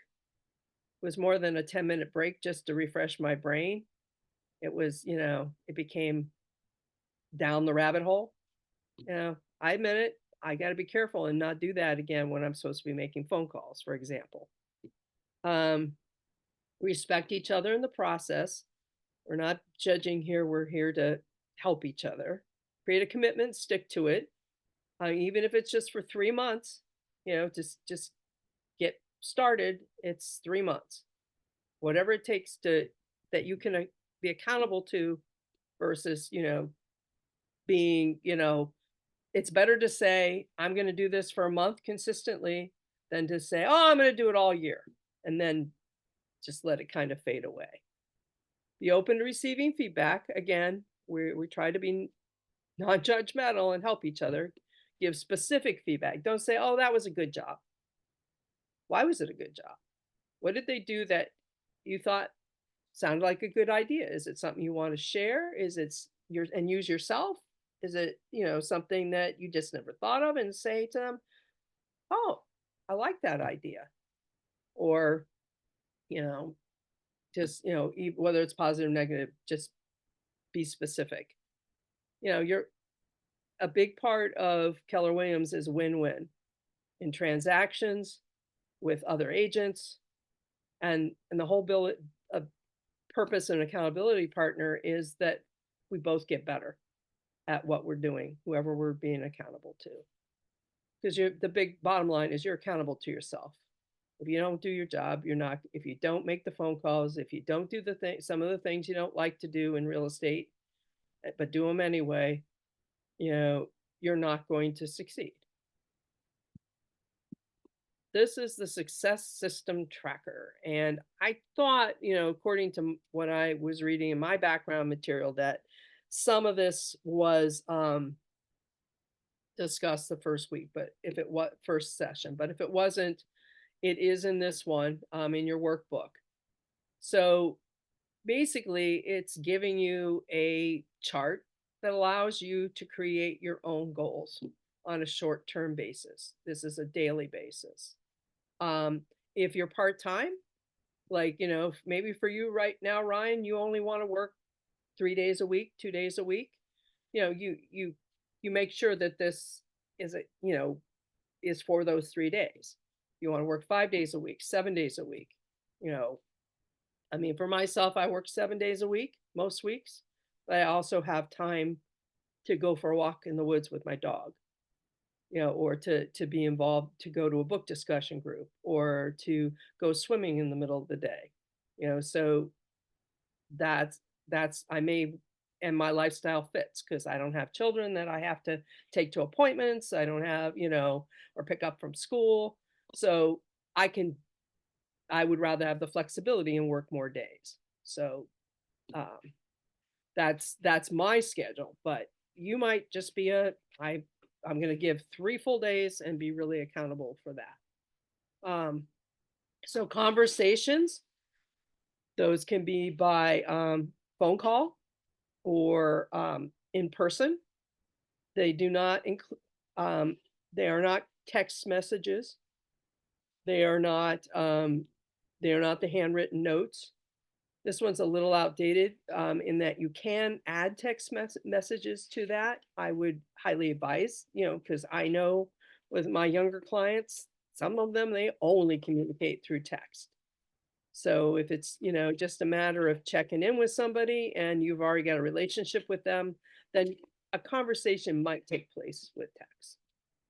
was more than a 10-minute break just to refresh my brain. It was, it became down the rabbit hole. I admit it. I got to be careful and not do that again when I'm supposed to be making phone calls, for example. Respect each other in the process. We're not judging here. We're here to help each other. Create a commitment, stick to it. Even if it's just for 3 months, just get started. It's 3 months. Whatever it takes that you can be accountable to versus, being, it's better to say, I'm going to do this for a month consistently than to say, oh, I'm going to do it all year. And then just let it kind of fade away. Be open to receiving feedback. Again, we try to be non-judgmental and help each other. Give specific feedback. Don't say, oh, that was a good job. Why was it a good job? What did they do that you thought sounded like a good idea? Is it something you want to share? Is it and use yourself? Is it, something that you just never thought of, and say to them, oh, I like that idea. Or, just, whether it's positive or negative, just be specific. You're a big part of Keller Williams is win-win in transactions with other agents, and the whole purpose and accountability partner is that we both get better at what we're doing, whoever we're being accountable to. Because the big bottom line is you're accountable to yourself. If you don't do your job, you're not. If you don't make the phone calls, if you don't do some of the things you don't like to do in real estate, but do them anyway, you're not going to succeed. This is the Success System Tracker. And I thought, according to what I was reading in my background material, that some of this was discussed the first week, but if it was first session, but if it wasn't, it is in this one, in your workbook. So basically it's giving you a chart that allows you to create your own goals on a short-term basis. This is a daily basis. If you're part-time, like, maybe for you right now, Ryan, you only want to work 3 days a week, 2 days a week, you make sure that this is is for those 3 days. You want to work 5 days a week, 7 days a week, for myself, I work 7 days a week, most weeks, but I also have time to go for a walk in the woods with my dog, or to be involved, to go to a book discussion group, or to go swimming in the middle of the day, so that's and my lifestyle fits because I don't have children that I have to take to appointments. I don't have, or pick up from school. So I would rather have the flexibility and work more days. So that's my schedule, but you might just be I'm going to give 3 full days and be really accountable for that. So conversations, those can be by phone call or in person. They do not include, they are not text messages. They are not the handwritten notes. This one's a little outdated in that you can add text messages to that. I would highly advise, because I know with my younger clients, some of them, they only communicate through text. So if it's, just a matter of checking in with somebody and you've already got a relationship with them, then a conversation might take place with text.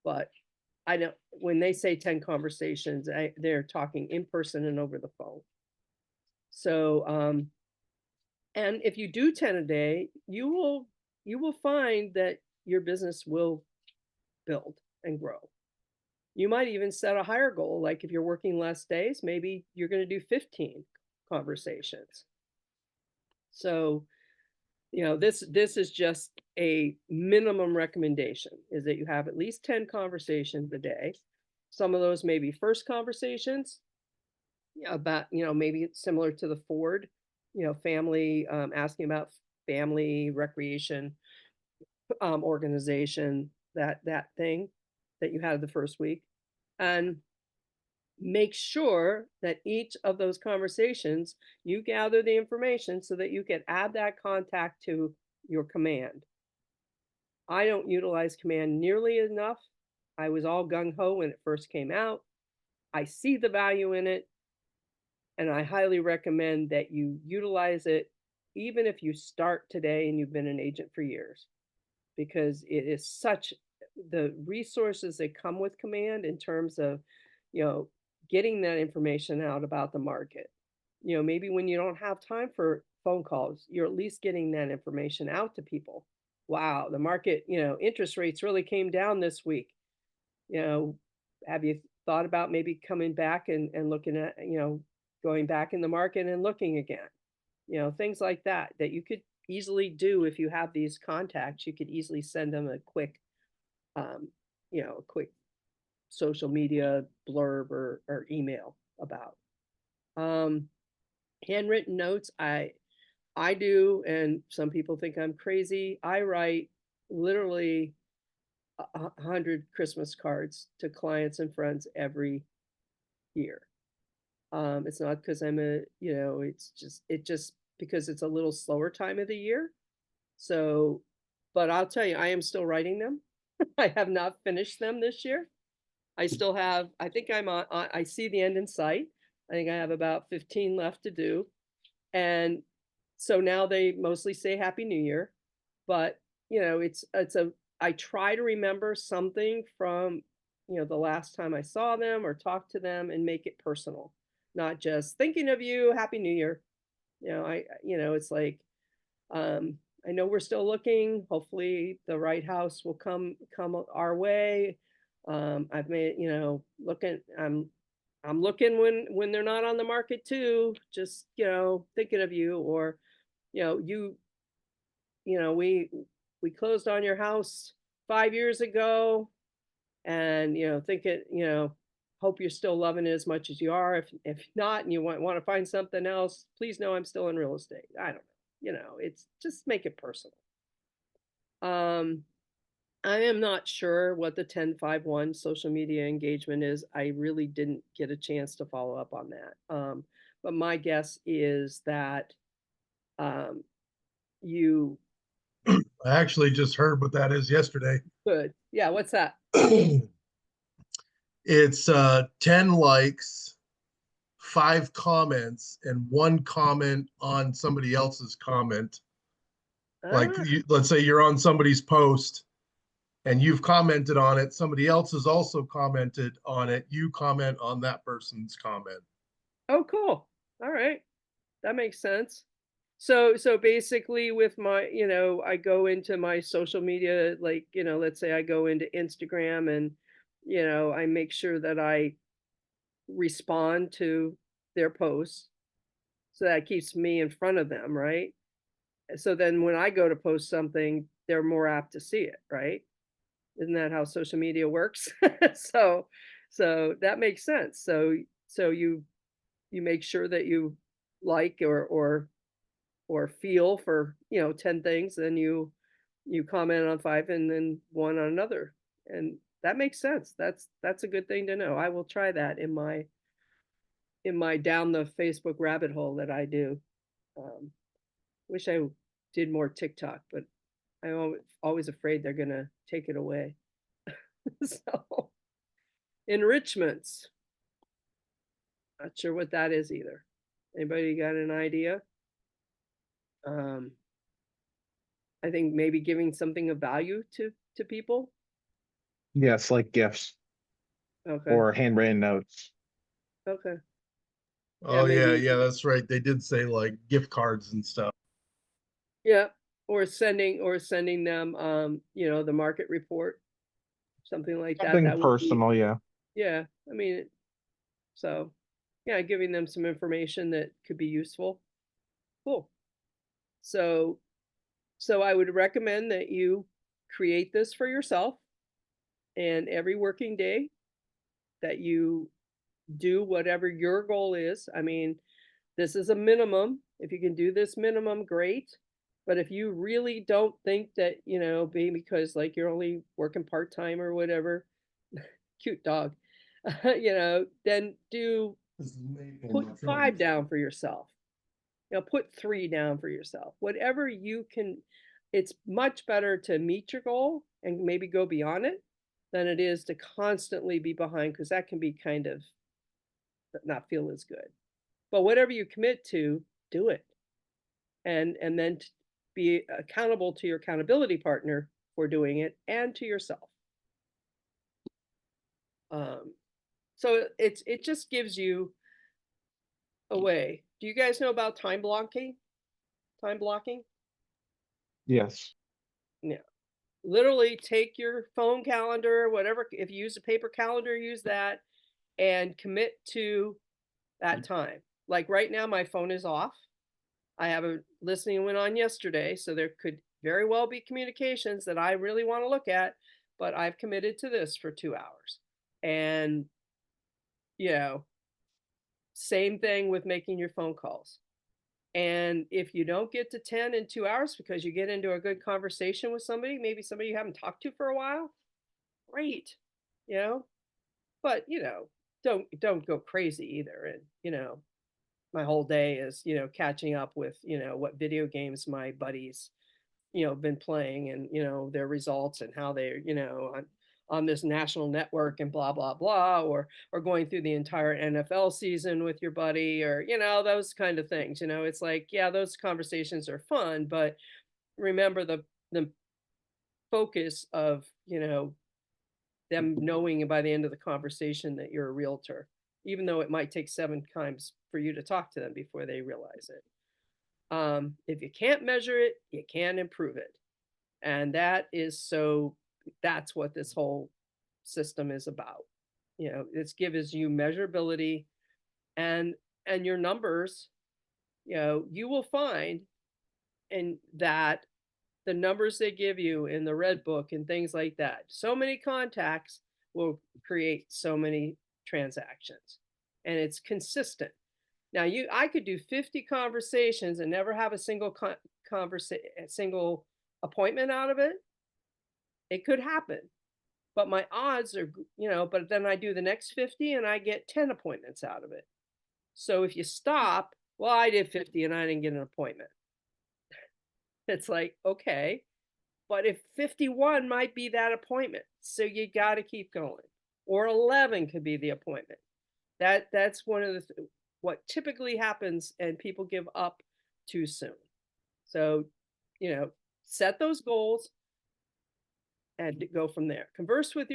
But I don't, when they say 10 conversations, they're talking in person and over the phone. So, and if you do 10 a day, you will find that your business will build and grow. You might even set a higher goal. Like if you're working less days, maybe you're going to do 15 conversations. So, this is just a minimum recommendation, is that you have at least 10 conversations a day. Some of those may be first conversations about, maybe it's similar to the Ford, family, asking about family recreation organization, that thing that you had the first week. And make sure that each of those conversations, you gather the information so that you can add that contact to your command. I don't utilize command nearly enough. I was all gung-ho when it first came out. I see the value in it, and I highly recommend that you utilize it, even if you start today and you've been an agent for years, because it is such the resources that come with command in terms of, getting that information out about the market. Maybe when you don't have time for phone calls, you're at least getting that information out to people. Wow, the market, interest rates really came down this week. Have you thought about maybe coming back and looking at, going back in the market and looking again? Things like that you could easily do. If you have these contacts, you could easily send them a quick, a quick social media blurb or email about. Handwritten notes, I do, and some people think I'm crazy. I write literally 100 Christmas cards to clients and friends every year. It's not because I'm it's just because it's a little slower time of the year. So, but I'll tell you, I am still writing them. I have not finished them this year. I still have, I think I see the end in sight. I think I have about 15 left to do. And so now they mostly say Happy New Year, but I try to remember something from, the last time I saw them or talked to them, and make it personal, not just thinking of you, Happy New Year. It's like, I know we're still looking. Hopefully the right house will come our way. I've made, looking, I'm looking when they're not on the market too, just, thinking of you. Or, we closed on your house 5 years ago, and, thinking, hope you're still loving it as much as you are. If not, and you want to find something else, please know I'm still in real estate. I don't know, it's just make it personal. I am not sure what the 10-5-1 social media engagement is. I really didn't get a chance to follow up on that. But my guess is that you I actually just heard what that is yesterday. could. Yeah, what's that? It's 10 likes, 5 comments, and 1 comment on somebody else's comment. Like let's say you're on somebody's post and you've commented on it, somebody else has also commented on it, you comment on that person's comment. Oh, cool. All right. That makes sense. So basically with my, I go into my social media, like, let's say I go into Instagram, and, I make sure that I respond to their posts. So that keeps me in front of them, right? So then when I go to post something, they're more apt to see it, right? Isn't that how social media works? So So that makes sense. So you make sure that you like or feel for, 10 things, then you comment on 5 and then 1 on another. And that makes sense. That's a good thing to know. I will try that in my down the Facebook rabbit hole that I do. Wish I did more TikTok, but I'm always afraid they're gonna take it away. So, enrichments. Not sure what that is either. Anybody got an idea? Um, I think maybe giving something of value to people. Yes, like gifts Okay. or handwritten notes. Okay. Oh yeah, maybe. yeah, that's right. They did say like gift cards and stuff. Yeah. Or sending them the market report, something like that. Something That would be, personal, yeah. yeah. I mean, so yeah, giving them some information that could be useful. Cool. So I would recommend that you create this for yourself, and every working day that you do whatever your goal is. I mean, this is a minimum. If you can do this minimum, great. But if you really don't think that, being because like you're only working part-time or whatever, cute dog, then put 5 down for yourself. Put 3 down for yourself. Whatever you can, it's much better to meet your goal and maybe go beyond it than it is to constantly be behind, because that can be kind of not feel as good. But whatever you commit to, do it. And then be accountable to your accountability partner for doing it and to yourself. So it just gives you a way. Do you guys know about time blocking? Time blocking? Yes. Yeah. Literally take your phone calendar, whatever, if you use a paper calendar, use that and commit to that time. Like right now, my phone is off. I have a listening went on yesterday, so there could very well be communications that I really want to look at, but I've committed to this for 2 hours. And, same thing with making your phone calls. And if you don't get to 10 in 2 hours because you get into a good conversation with somebody, maybe somebody you haven't talked to for a while, great, but don't go crazy either. And my whole day is catching up with what video games my buddies been playing, and their results and how they're on this national network and blah blah blah, or going through the entire NFL season with your buddy, or those kind of things. It's like, yeah, those conversations are fun, but remember the focus of them knowing by the end of the conversation that you're a realtor, even though it might take 7 times for you to talk to them before they realize it. If you can't measure it, you can improve it. And that's what this whole system is about. It gives you measurability, and your numbers, you will find in that the numbers they give you in the red book and things like that. So many contacts will create so many transactions, and it's consistent. Now I could do 50 conversations and never have a single single appointment out of it. It could happen, but my odds are, but then I do the next 50 and I get 10 appointments out of it. So if you stop, well, I did 50 and I didn't get an appointment. It's like, okay, but if 51 might be that appointment, so you got to keep going. Or 11 could be the appointment. That's one of what typically happens, and people give up too soon. So, set those goals and go from there. Converse with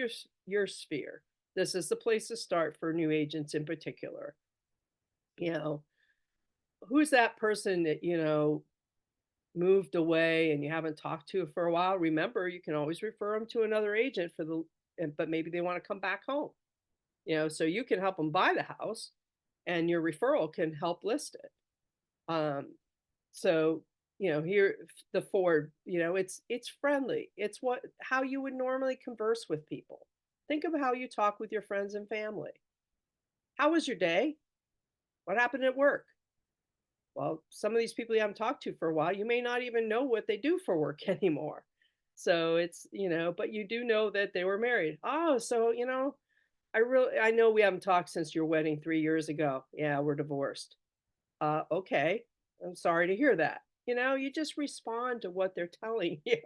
your sphere. This is the place to start for new agents in particular. Who's that person that moved away and you haven't talked to for a while? Remember, you can always refer them to another agent but maybe they want to come back home. So you can help them buy the house, and your referral can help list it. So here, the forward, it's friendly. It's how you would normally converse with people. think of how you talk with your friends and family. How was your day? What happened at work? Well, some of these people you haven't talked to for a while, you may not even know what they do for work anymore. So it's, but you do know that they were married. Oh, so, I know we haven't talked since your wedding 3 years ago. Yeah, we're divorced. Okay. I'm sorry to hear that. You just respond to what they're telling you.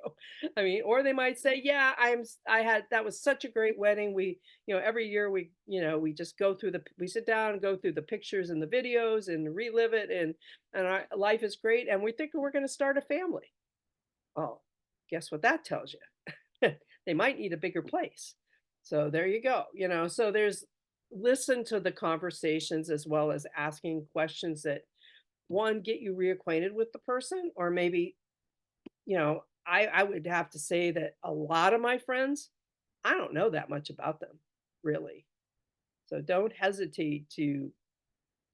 I mean, or they might say, yeah, that was such a great wedding. We, every year we just we sit down and go through the pictures and the videos and relive it. And our life is great. And we think we're going to start a family. Oh, guess what that tells you? They might need a bigger place. So there you go. So listen to the conversations as well as asking questions that one, get you reacquainted with the person, or maybe, I would have to say that a lot of my friends, I don't know that much about them, really. So don't hesitate to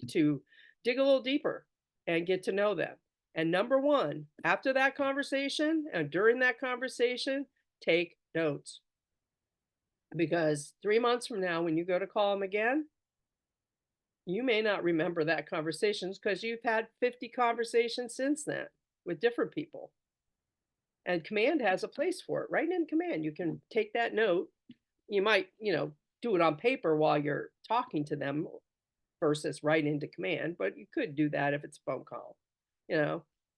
dig a little deeper and get to know them. And number one, after that conversation and during that conversation, take notes. Because 3 months from now, when you go to call them again, you may not remember that conversation because you've had 50 conversations since then with different people. And command has a place for it. Right in command, you can take that note. You might, do it on paper while you're talking to them versus right into command, but you could do that if it's a phone call,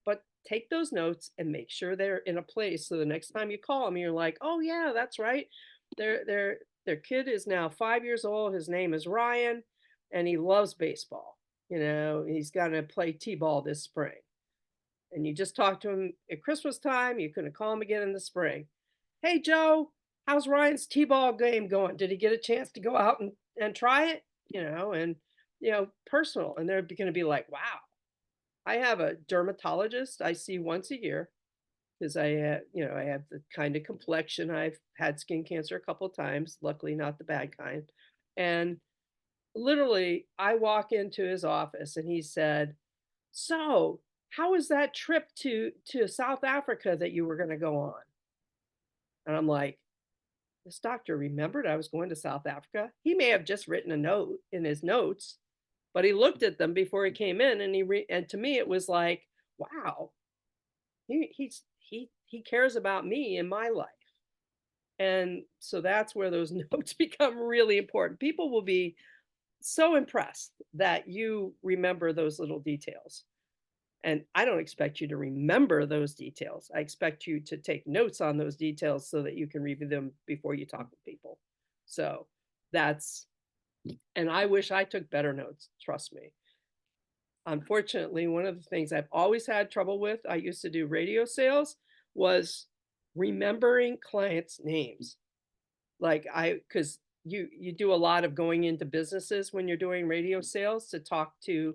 But take those notes and make sure they're in a place so the next time you call them, you're like, oh yeah, that's right. Their kid is now 5 years old. His name is Ryan, and he loves baseball. He's gonna play t-ball this spring. And you just talked to him at Christmas time. You couldn't call him again in the spring. Hey Joe, how's Ryan's t-ball game going? Did he get a chance to go out and try it? Personal. And they're going to be like, wow, I have a dermatologist I see once a year because I have the kind of complexion. I've had skin cancer a couple of times, luckily not the bad kind. And literally, I walk into his office and he said, so how was that trip to South Africa that you were going to go on? And I'm like, this doctor remembered I was going to South Africa. He may have just written a note in his notes, but he looked at them before he came in, and to me it was like, wow, he cares about me and my life. And so that's where those notes become really important. People will be so impressed that you remember those little details. And I don't expect you to remember those details. I expect you to take notes on those details so that you can review them before you talk to people. So and I wish I took better notes, trust me. Unfortunately, one of the things I've always had trouble with, I used to do radio sales, was remembering clients' names. Because you do a lot of going into businesses when you're doing radio sales to talk to,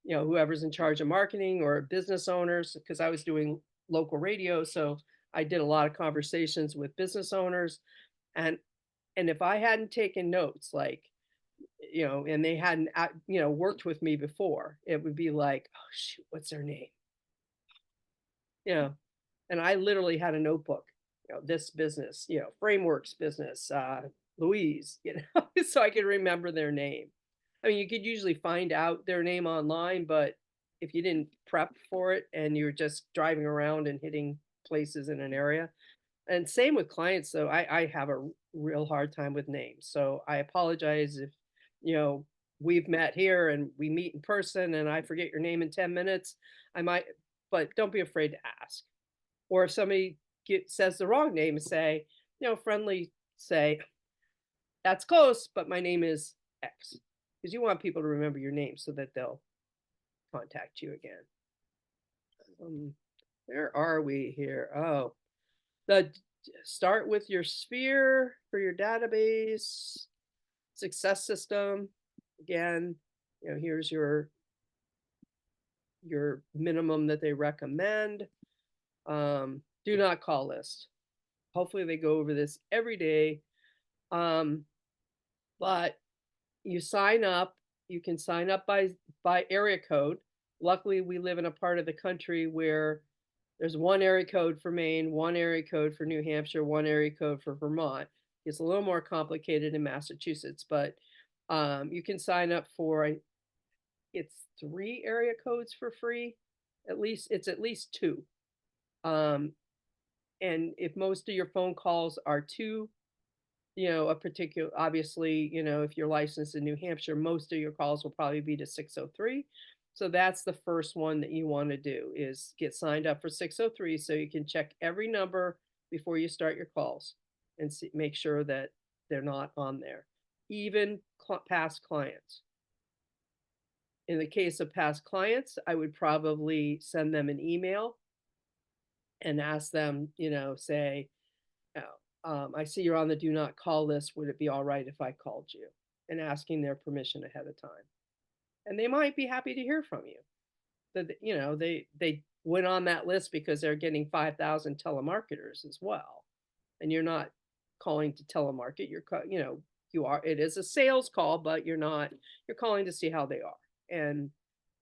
whoever's in charge of marketing or business owners, because I was doing local radio. So I did a lot of conversations with business owners. And if I hadn't taken notes, and they hadn't, worked with me before, it would be like, oh, shoot, what's their name? And I literally had a notebook, this business, Frameworks business, Louise, so I could remember their name. I mean, you could usually find out their name online, but if you didn't prep for it and you're just driving around and hitting places in an area, and same with clients, though, I have a real hard time with names. So I apologize if, we've met here and we meet in person and I forget your name in 10 minutes. But don't be afraid to ask. Or if somebody says the wrong name, say, friendly, say, that's close, but my name is X. Because you want people to remember your name so that they'll contact you again. Where are we here? Oh, start with your sphere for your database, success system. Again, here's your minimum that they recommend. Do not call list. Hopefully they go over this every day. But you sign up. You can sign up by area code. Luckily, we live in a part of the country where there's one area code for Maine, one area code for New Hampshire, one area code for Vermont. It's a little more complicated in Massachusetts, but you can sign up for it's 3 area codes for free. It's at least 2. And if most of your phone calls are to, a particular, obviously, if you're licensed in New Hampshire, most of your calls will probably be to 603. So that's the first one that you want to do, is get signed up for 603 so you can check every number before you start your calls and make sure that they're not on there, even past clients. In the case of past clients, I would probably send them an email and ask them, say, I see you're on the do not call list. Would it be all right if I called you? And asking their permission ahead of time. And they might be happy to hear from you. That, they went on that list because they're getting 5,000 telemarketers as well. And you're not calling to telemarket. It is a sales call, but you're calling to see how they are. And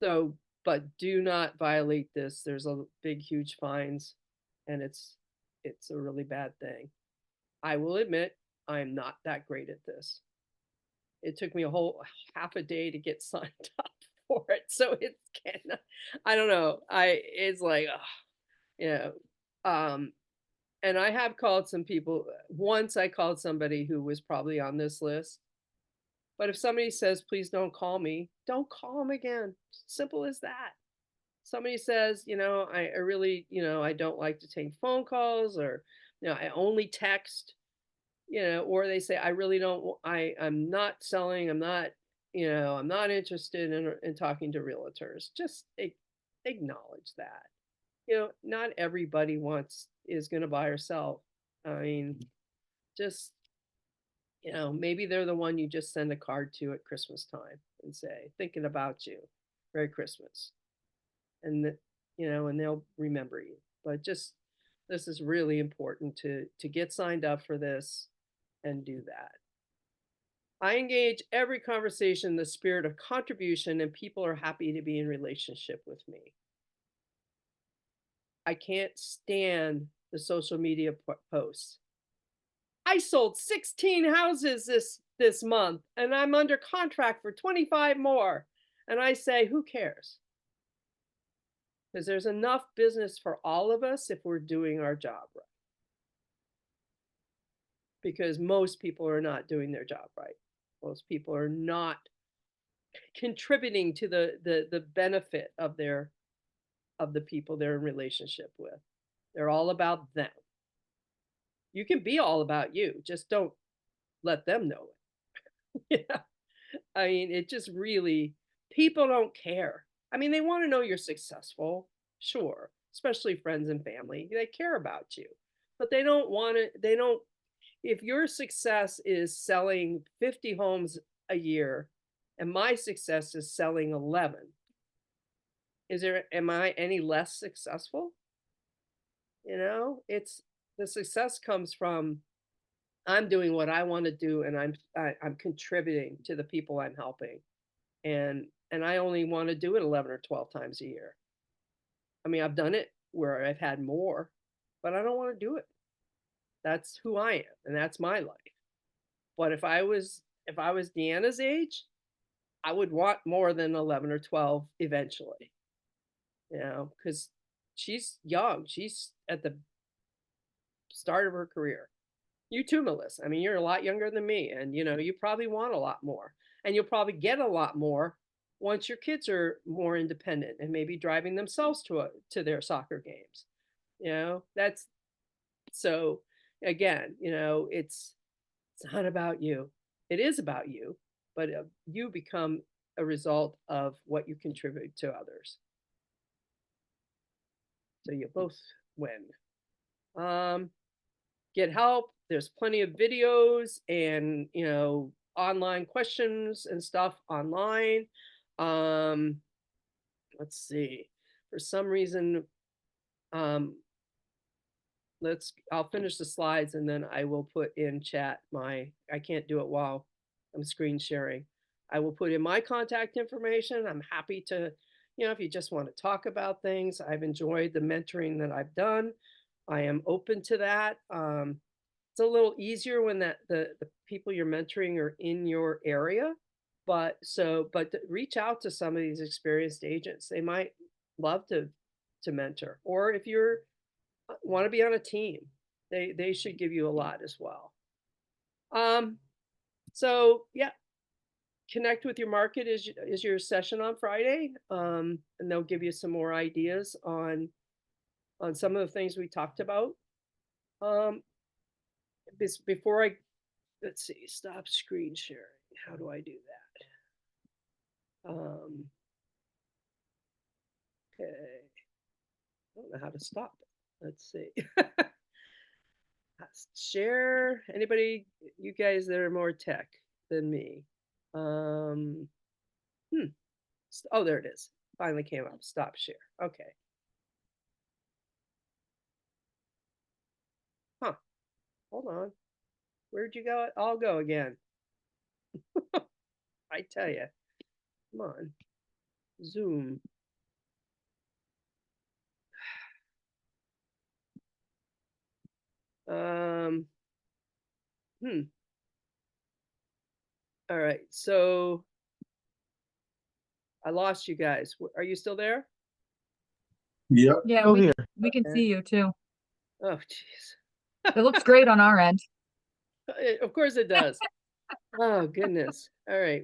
so, but do not violate this. There's a big, huge fines, and it's a really bad thing. I will admit, I'm not that great at this. It took me a whole half a day to get signed up for it. So it's kind of, I don't know. It's like, and I have called some people. Once I called somebody who was probably on this list. But if somebody says, please don't call me, don't call them again. Simple as that. Somebody says, I really, I don't like to take phone calls, or, I only text, or they say, I really don't, I'm not selling, I'm not interested in talking to realtors. Just acknowledge that. Not everybody is going to buy or sell. I mean, just, maybe they're the one you just send a card to at Christmas time and say, thinking about you, Merry Christmas. And, and they'll remember you. But this is really important to get signed up for this and do that. I engage every conversation in the spirit of contribution, and people are happy to be in relationship with me. I can't stand the social media posts. I sold 16 houses this month, and I'm under contract for 25 more. And I say, who cares? Because there's enough business for all of us if we're doing our job right. Because most people are not doing their job right. Most people are not contributing to the benefit of the people they're in relationship with. They're all about them. You can be all about you, just don't let them know it. Yeah. I mean, it just really, people don't care. I mean, they want to know you're successful, sure, especially friends and family. They care about you, but they don't want to, if your success is selling 50 homes a year and my success is selling 11, am I any less successful? The success comes from, I'm doing what I want to do, and I'm contributing to the people I'm helping. And I only want to do it 11 or 12 times a year. I mean, I've done it where I've had more, but I don't want to do it. That's who I am, and that's my life. But if I was Deanna's age, I would want more than 11 or 12 eventually. Because she's young. She's at the start of her career. You too, Melissa. I mean, you're a lot younger than me, and you probably want a lot more, and you'll probably get a lot more once your kids are more independent and maybe driving themselves to their soccer games. That's so. Again, it's not about you. It is about you, but you become a result of what you contribute to others. So you both win. Get help. There's plenty of videos and, online questions and stuff online. Let's see. For some reason, I'll finish the slides and then I will put in chat I can't do it while I'm screen sharing. I will put in my contact information. I'm happy to, if you just want to talk about things. I've enjoyed the mentoring that I've done. I am open to that. it's a little easier when the people you're mentoring are in your area. But reach out to some of these experienced agents. They might love to mentor. Or if you're want to be on a team, they should give you a lot as well. So yeah, connect with your market is your session on Friday. And they'll give you some more ideas on some of the things we talked about. Before let's see, stop screen sharing. How do I do that? Okay. I don't know how to stop it. Let's see. Share. Anybody, you guys that are more tech than me. Oh, there it is. Finally came up. Stop share. Okay. Huh. Hold on. Where'd you go? I'll go again. I tell you. Come on. Zoom. All right. So I lost you guys. Are you still there? Yep. Yeah, Still we here. we can see you too. Oh, jeez. It looks great on our end. Of course it does. Oh, goodness. All right.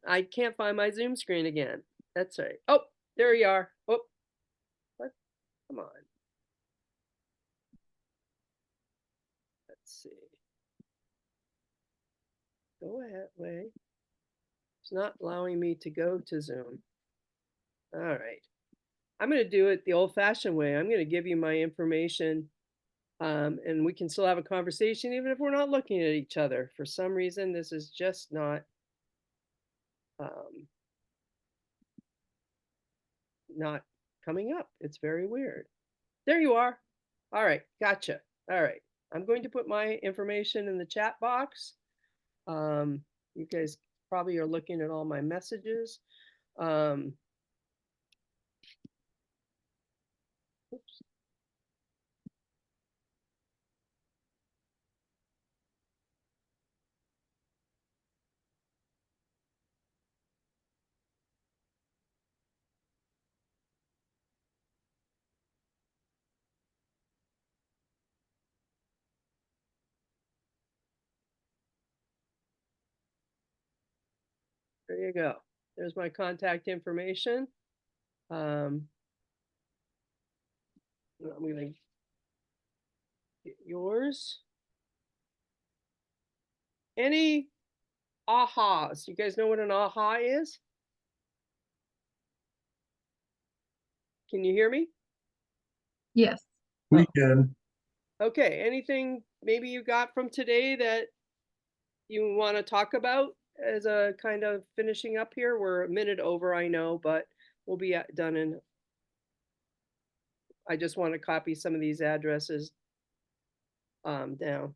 I can't find my Zoom screen again. That's right. Oh, there you are. Oh, what? Come on. Let's see. Go ahead, wait. It's not allowing me to go to Zoom. All right. I'm going to do it the old-fashioned way. I'm going to give you my information, and we can still have a conversation even if we're not looking at each other. For some reason, this is just not coming up. It's very weird. There you are. All right, gotcha. All right. I'm going to put my information in the chat box. You guys probably are looking at all my messages. Oops. There you go. There's my contact information. I'm going to get yours. Any ahas? You guys know what an aha is? Can you hear me? Yes. We can. Okay. Anything maybe you got from today that you want to talk about as a kind of finishing up here? We're a minute over, I know, but we'll be done in. I just want to copy some of these addresses down.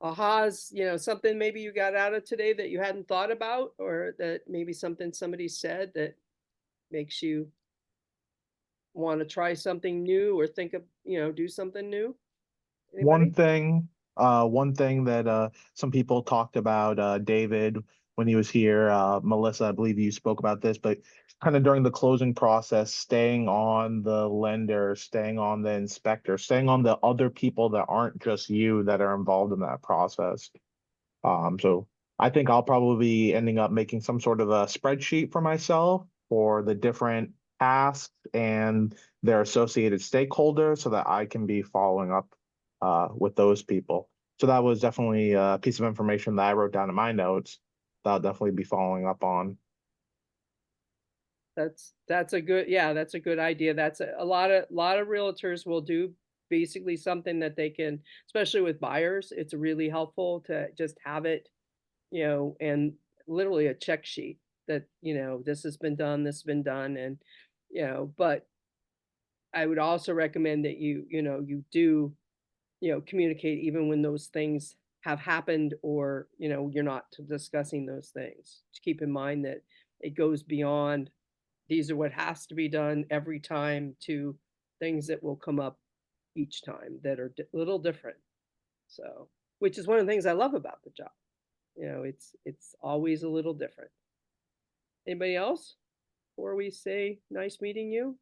Ahas, something maybe you got out of today that you hadn't thought about, or that maybe something somebody said that makes you want to try something new or think of, do something new. Anybody? One thing that some people talked about, David, when he was here, Melissa, I believe you spoke about this, but kind of during the closing process, staying on the lender, staying on the inspector, staying on the other people that aren't just you that are involved in that process. So I think I'll probably be ending up making some sort of a spreadsheet for myself for the different tasks and their associated stakeholders so that I can be following up with those people. So that was definitely a piece of information that I wrote down in my notes that I'll definitely be following up on. That's a good, yeah, that's a good idea. That's a lot of realtors will do basically something that they can, especially with buyers, it's really helpful to just have it, and literally a check sheet that, this has been done, this has been done. And, but I would also recommend that you do, communicate even when those things have happened, or, you're not discussing those things. To keep in mind that it goes beyond, these are what has to be done every time, to things that will come up, each time that are a little different. So, which is one of the things I love about the job. You know, it's always a little different. Anybody else before we say nice meeting you?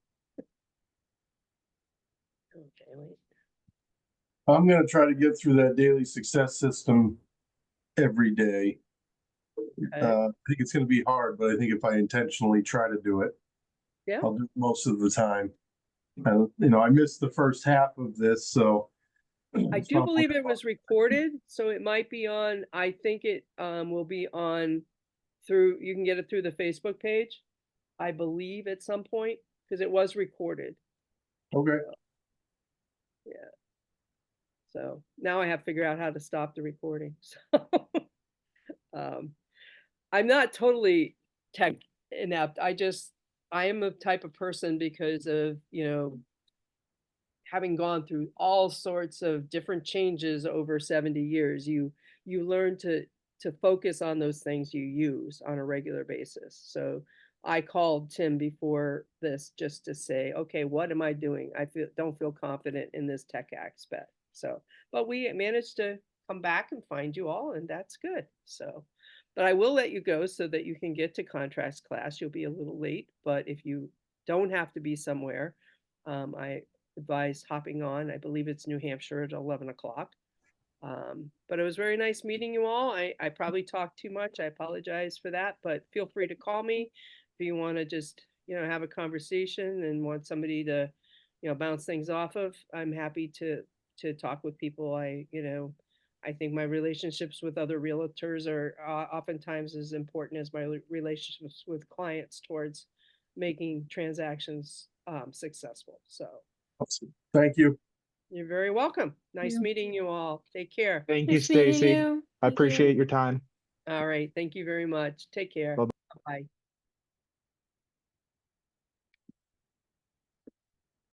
Okay, wait. I'm gonna try to get through that daily success system every day. Okay. I think it's gonna be hard, but I think if I intentionally try to do it, Yeah. I'll do it most of the time. I missed the first half of this, so. I do believe it was recorded, so it might be on, I think it will be on through, you can get it through the Facebook page, I believe at some point, because it was recorded. Okay. Yeah. So now I have to figure out how to stop the recording. So I'm not totally tech inept. I am a type of person because of, having gone through all sorts of different changes over 70 years, you learn to focus on those things you use on a regular basis. So I called Tim before this just to say, okay, what am I doing? I don't feel confident in this tech aspect. So, but we managed to come back and find you all, and that's good. So, but I will let you go so that you can get to contracts class. You'll be a little late, but if you don't have to be somewhere, I advise hopping on. I believe it's New Hampshire at 11 o'clock. But it was very nice meeting you all. I probably talked too much. I apologize for that, but feel free to call me if you want to just, have a conversation and want somebody to, bounce things off of. I'm happy to talk with people. I think my relationships with other realtors are oftentimes as important as my relationships with clients towards making transactions successful. So Awesome. Thank you. you're very welcome. Nice Yeah. meeting you all. Take care. Thank you, Nice meeting Stacy. you. I Thank you. appreciate your time. All right. Thank you very much. Take care. Bye-bye. Bye.